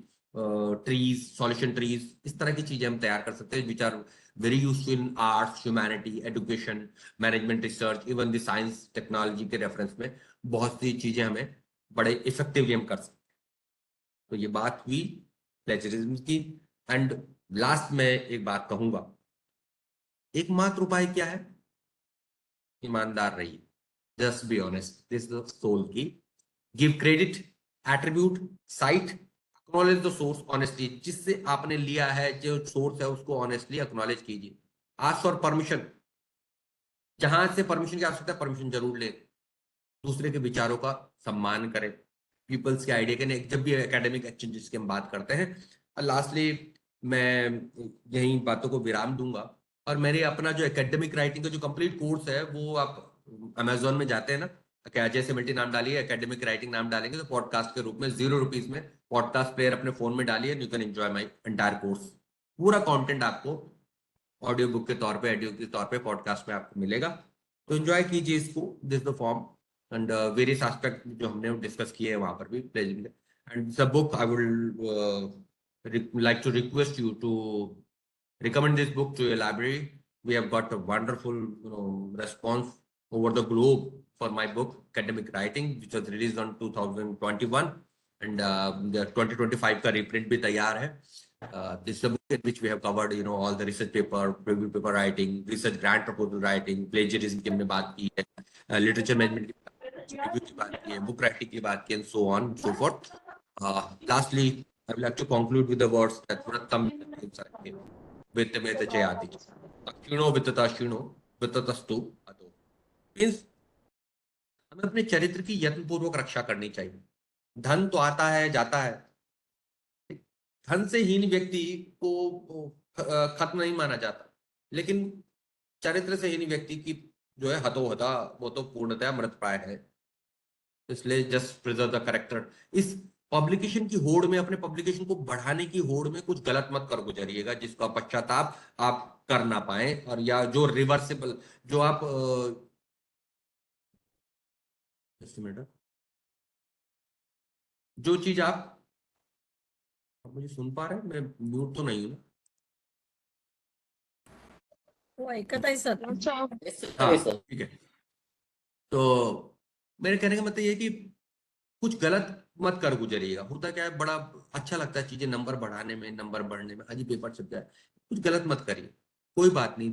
trees, solution trees. इस तरह की चीजें हम तैयार कर सकते हैं which are very useful in arts, humanity, education, management, research, even the science technology के रेफरेंस में बहुत सी चीजें हमें बड़े इफेक्टिवली हम कर सकते हैं। तो ये बात हुई प्लेजरिज्म की। एंड लास्ट में एक बात कहूंगा, एकमात्र उपाय क्या है? ईमानदार रहिए, just be honest, this the soul की। Give credit, attribute, cite, acknowledge the source honestly. जिससे आपने लिया है, जो सोर्स है, उसको ऑनेस्टली एक्नॉलेज कीजिए। आस्क फॉर परमिशन, जहां से परमिशन की आवश्यकता है परमिशन जरूर ले। दूसरे के विचारों का सम्मान करें, पीपल्स के आइडिया के, जब भी एकेडमिक एक्सचेंजेस की हम बात करते हैं। और लास्टली मैं यही बातों को विराम दूंगा। और मेरे अपना जो एकेडमिक राइटिंग का जो कंप्लीट कोर्स है, वो आप अमेजोन में जाते हैं ना, अजय सिमल्टी नाम डालिए, एकेडमिक राइटिंग नाम डालेंगे तो पॉडकास्ट के रूप में ₹0 में पॉडकास्ट प्लेयर अपने फोन में डालिए, you can enjoy my entire course. पूरा कंटेंट आपको ऑडियो बुक के तौर पे, ऑडियो के तौर पे पॉडकास्ट में आपको मिलेगा। तो एंजॉय कीजिए इसको, this the form and various aspect जो हमने डिस्कस किए हैं वहां पर भी pledging. And the book I would like to request you to recommend this book to your library. We have got a wonderful response over the globe for my book academic writing, which was released on 2021 and the 2025 का reprint भी तैयार है। This is a book in which we have covered all the research paper, review paper writing, research grant proposal writing, plagiarism की हमने बात की है, literature management की review की बात की है, book writing की बात की, and so on and so forth. Lastly, I would like to conclude with the words that Vrattam वित्त जयाति, दक्षिणो वित्तताक्षिणो वित्ततस्तु अतो। मींस हमें अपने चरित्र की यत्नपूर्वक रक्षा करनी चाहिए। धन तो आता है जाता है, धन से हीन व्यक्ति को खत्म नहीं माना जाता, लेकिन चरित्र से हीन व्यक्ति की जो है हतोहता, वो तो पूर्णतया मृतप्राय है। इसलिए जस्ट प्रिजर्व द करेक्टर। इस पब्लिकेशन की होड़ में, अपने पब्लिकेशन को बढ़ाने की होड़ में कुछ गलत मत कर गुजरिएगा जिसका पश्चाताप आप कर ना पाए, और या जो रिवर्सेबल, जो आप जो चीज आप आप मुझे सुन पा रहे हैं? मैं म्यूट तो नहीं हूँ ना? हो ऐकत आहे सर हाँ ठीक है। तो मेरे कहने का मतलब ये है कि कुछ गलत मत कर गुजरिएगा। होता क्या है, बड़ा अच्छा लगता है चीजें नंबर बढ़ाने में, नंबर बढ़ने में, हाजी पेपर छप जाए, कुछ गलत मत करिए। कोई बात नहीं,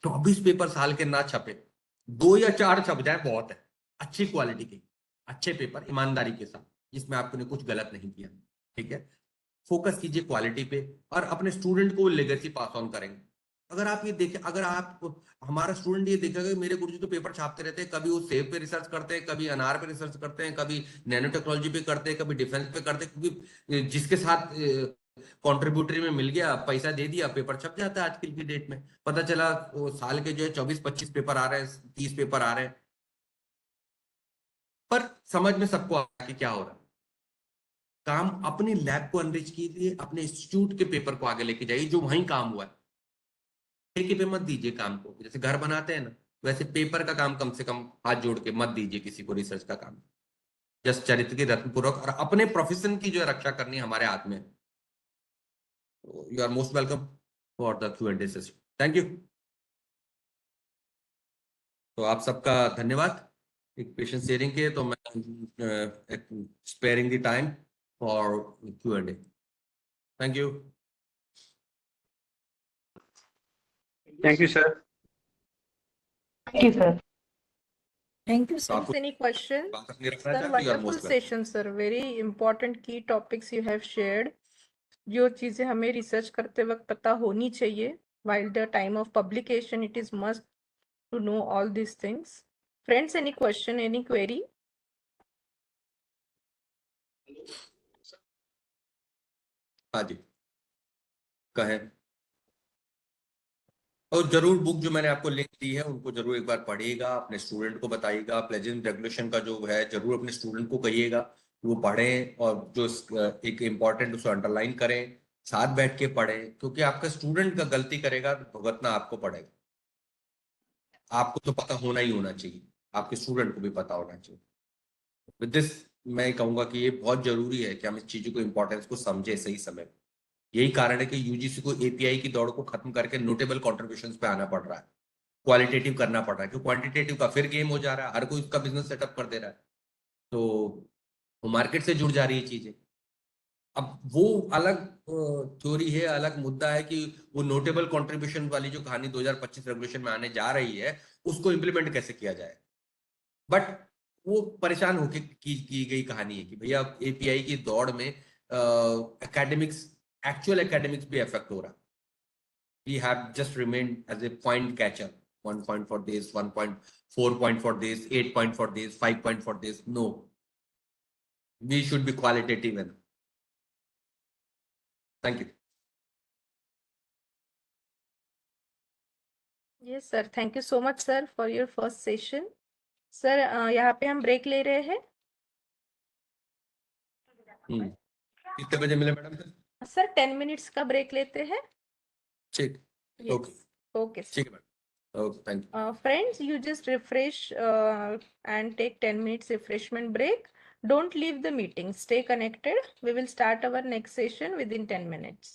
24 पेपर साल के ना छपे, 2 या 4 छप जाए बहुत है। अच्छी क्वालिटी के अच्छे पेपर ईमानदारी के साथ, जिसमें आपने कुछ गलत नहीं किया। ठीक है, फोकस कीजिए क्वालिटी पे, और अपने स्टूडेंट को लेगेसी पास ऑन करेंगे। अगर आप ये देखें, अगर आप हमारा स्टूडेंट ये देखेगा कि मेरे गुरुजी तो पेपर छापते रहते हैं, कभी वो सेब पे रिसर्च करते हैं, कभी अनार पे रिसर्च करते हैं, कभी नैनो टेक्नोलॉजी पे करते हैं, कभी डिफेंस पे करते हैं, क्योंकि जिसके साथ कंट्रीब्यूटरी में मिल गया, पैसा दे दिया, पेपर छप जाता है। आजकल की डेट में पता चला वो साल के जो है 24-25 पेपर आ रहे हैं, 30 पेपर आ रहे हैं, पर समझ में सबको आ रहा है कि क्या हो रहा है। काम अपनी लैब को अनरिच कीजिए, अपने इंस्टीट्यूट के पेपर को आगे लेके जाइए जो वहीं काम हुआ है। ठेके पे मत दीजिए काम को, जैसे घर बनाते हैं ना, वैसे पेपर का काम कम से कम हाथ जोड़ के मत दीजिए किसी को, रिसर्च का काम। जस्ट चरित्र की रत्नपूर्वक और अपने प्रोफेशन की जो है रक्षा करनी हमारे हाथ में। You are most welcome for the Q&A session. Thank you. तो आप सबका धन्यवाद एक पेशेंस शेयरिंग के। तो मैं sparing the time for Q&A। Thank you. Thank you, sir. Thank you, sir. Thank you sir आपको Any question? बात अपनी रखना Sir, चाहते हो, you are wonderful most welcome. session, sir. Very important key topics you have shared. जो चीजें हमें रिसर्च करते वक्त पता होनी चाहिए, while the time of publication, it is must to know all these things. Friends, any question, any query? हाँ जी, कहें। और जरूर बुक जो मैंने आपको लिंक दी है उनको जरूर एक बार पढ़िएगा, अपने स्टूडेंट को बताइएगा। प्लेजेंट रेगुलेशन का जो है जरूर अपने स्टूडेंट को कहिएगा कि वो पढ़ें, और जो एक इम्पॉर्टेंट उसको अंडरलाइन करें, साथ बैठ के पढ़ें, क्योंकि आपका स्टूडेंट का गलती करेगा तो भुगतना आपको पड़ेगा। आपको तो पता होना ही होना चाहिए, आपके स्टूडेंट को भी पता होना चाहिए। विद दिस मैं कहूंगा कि ये बहुत जरूरी है कि हम इस चीजों को, इंपॉर्टेंस को समझे सही समय पे। यही कारण है कि यूजीसी को एपीआई की दौड़ को खत्म करके नोटेबल कॉन्ट्रीब्यूशन पे आना पड़ रहा है, क्वालिटेटिव करना पड़ रहा है, क्योंकि क्वांटिटेटिव का फिर गेम हो जा रहा है, हर कोई उसका बिजनेस सेटअप कर दे रहा है, तो वो मार्केट से जुड़ जा रही है चीजें। अब वो अलग थ्योरी है, अलग मुद्दा है कि वो नोटेबल कंट्रीब्यूशन वाली जो कहानी 2025 रेगुलेशन में आने जा रही है, उसको इम्प्लीमेंट कैसे किया जाए। बट वो परेशान होके की गई कहानी है कि भैया एपीआई की दौड़ में एकेडमिक्स, एक्चुअल एकेडमिक्स भी अफेक्ट हो रहा है। We have just remained as a point catcher. 1 point for this, 1.4 point for this, 8 point for this, 5 point for this. No, we should be qualitative enough. Thank you. Yes, sir. Thank you so much, sir, for your first session. Sir, यहाँ पे हम ब्रेक ले रहे हैं. कितने बजे मिले मैडम सर? सर 10 मिनट्स का ब्रेक लेते हैं. ठीक, Yes. Okay, Okay, sir. ठीक है madam, okay, thank you. Friends, you just refresh and take 10 minutes refreshment break. Don't leave the meeting. Stay connected. We will start our next session within 10 minutes.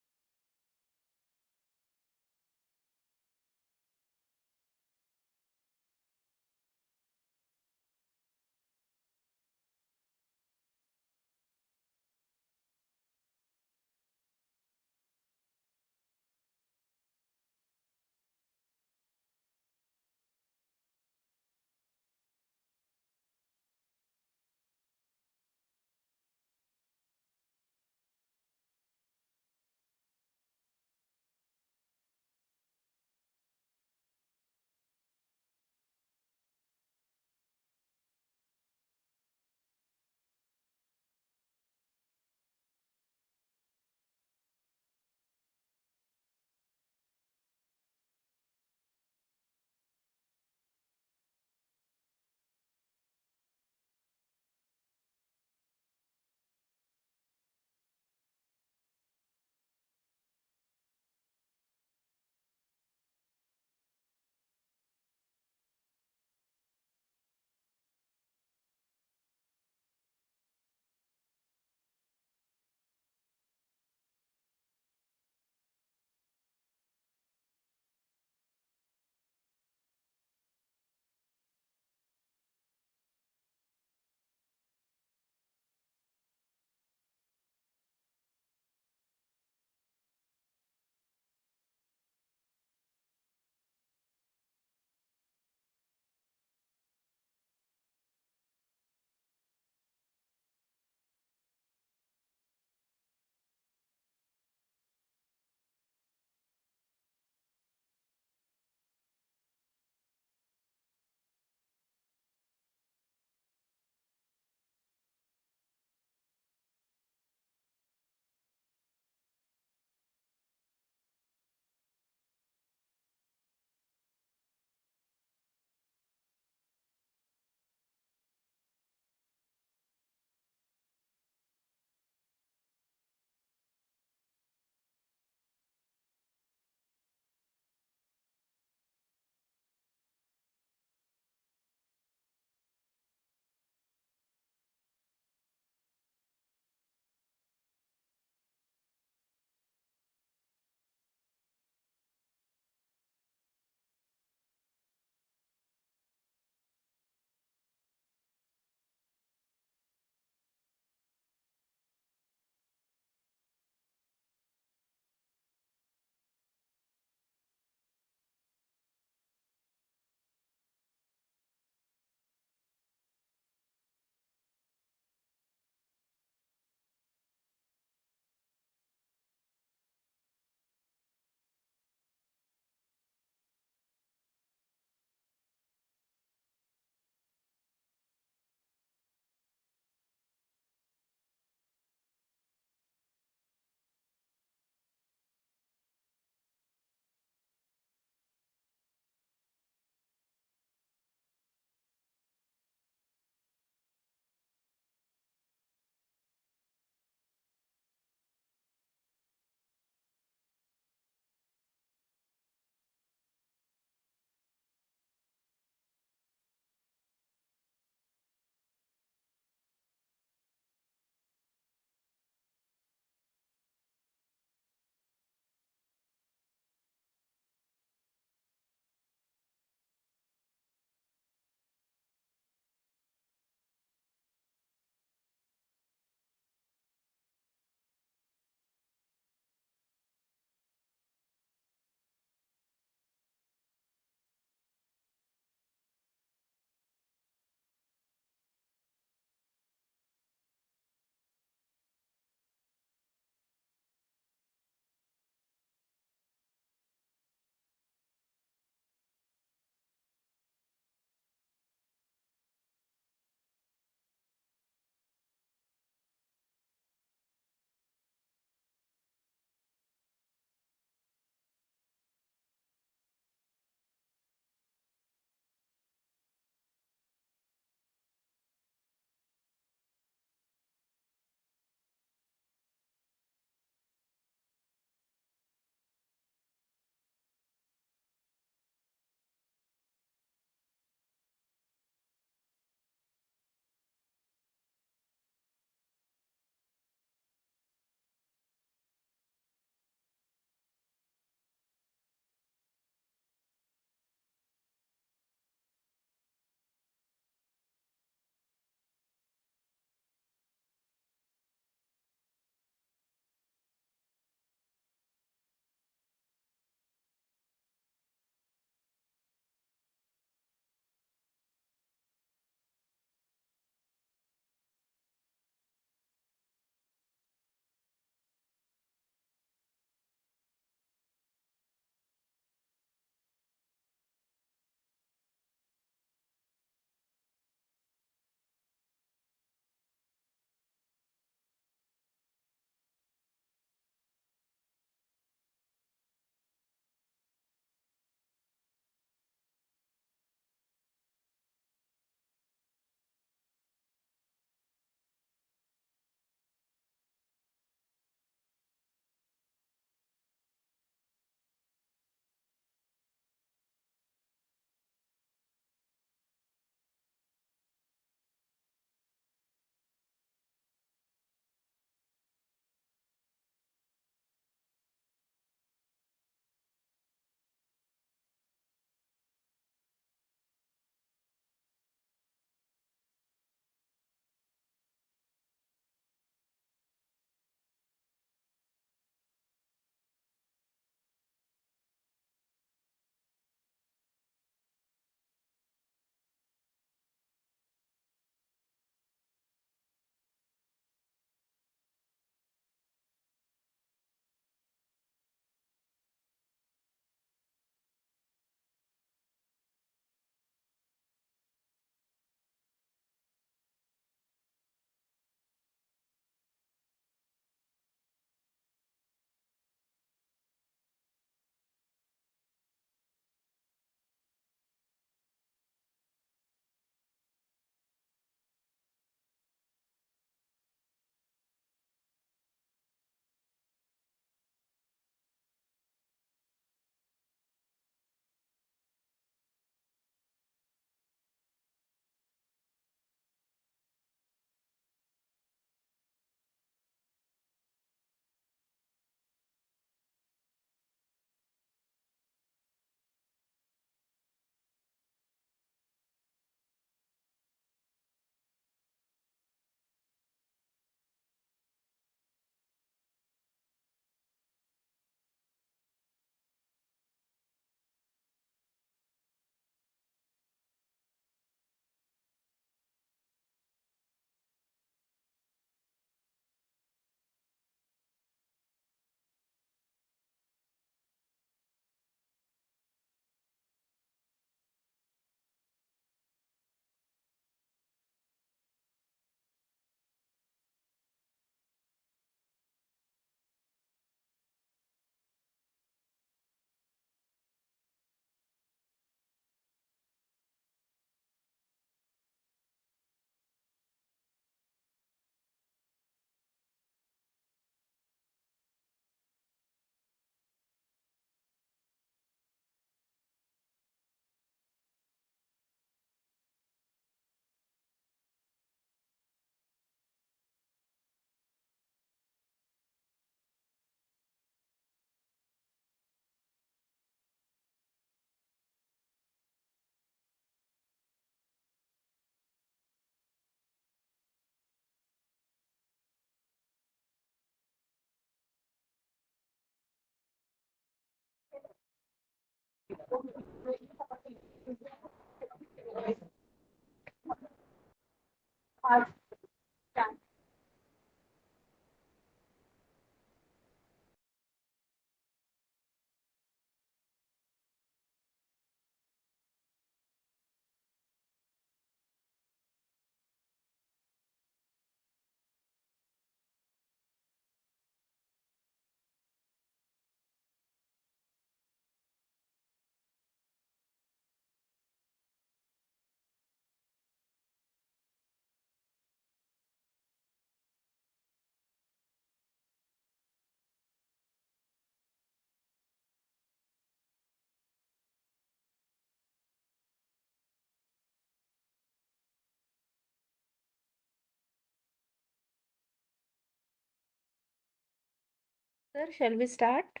Sir, shall we start?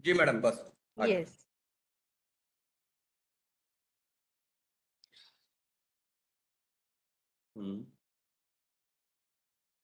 जी मैडम बस आ जाओ। Yes. हम्म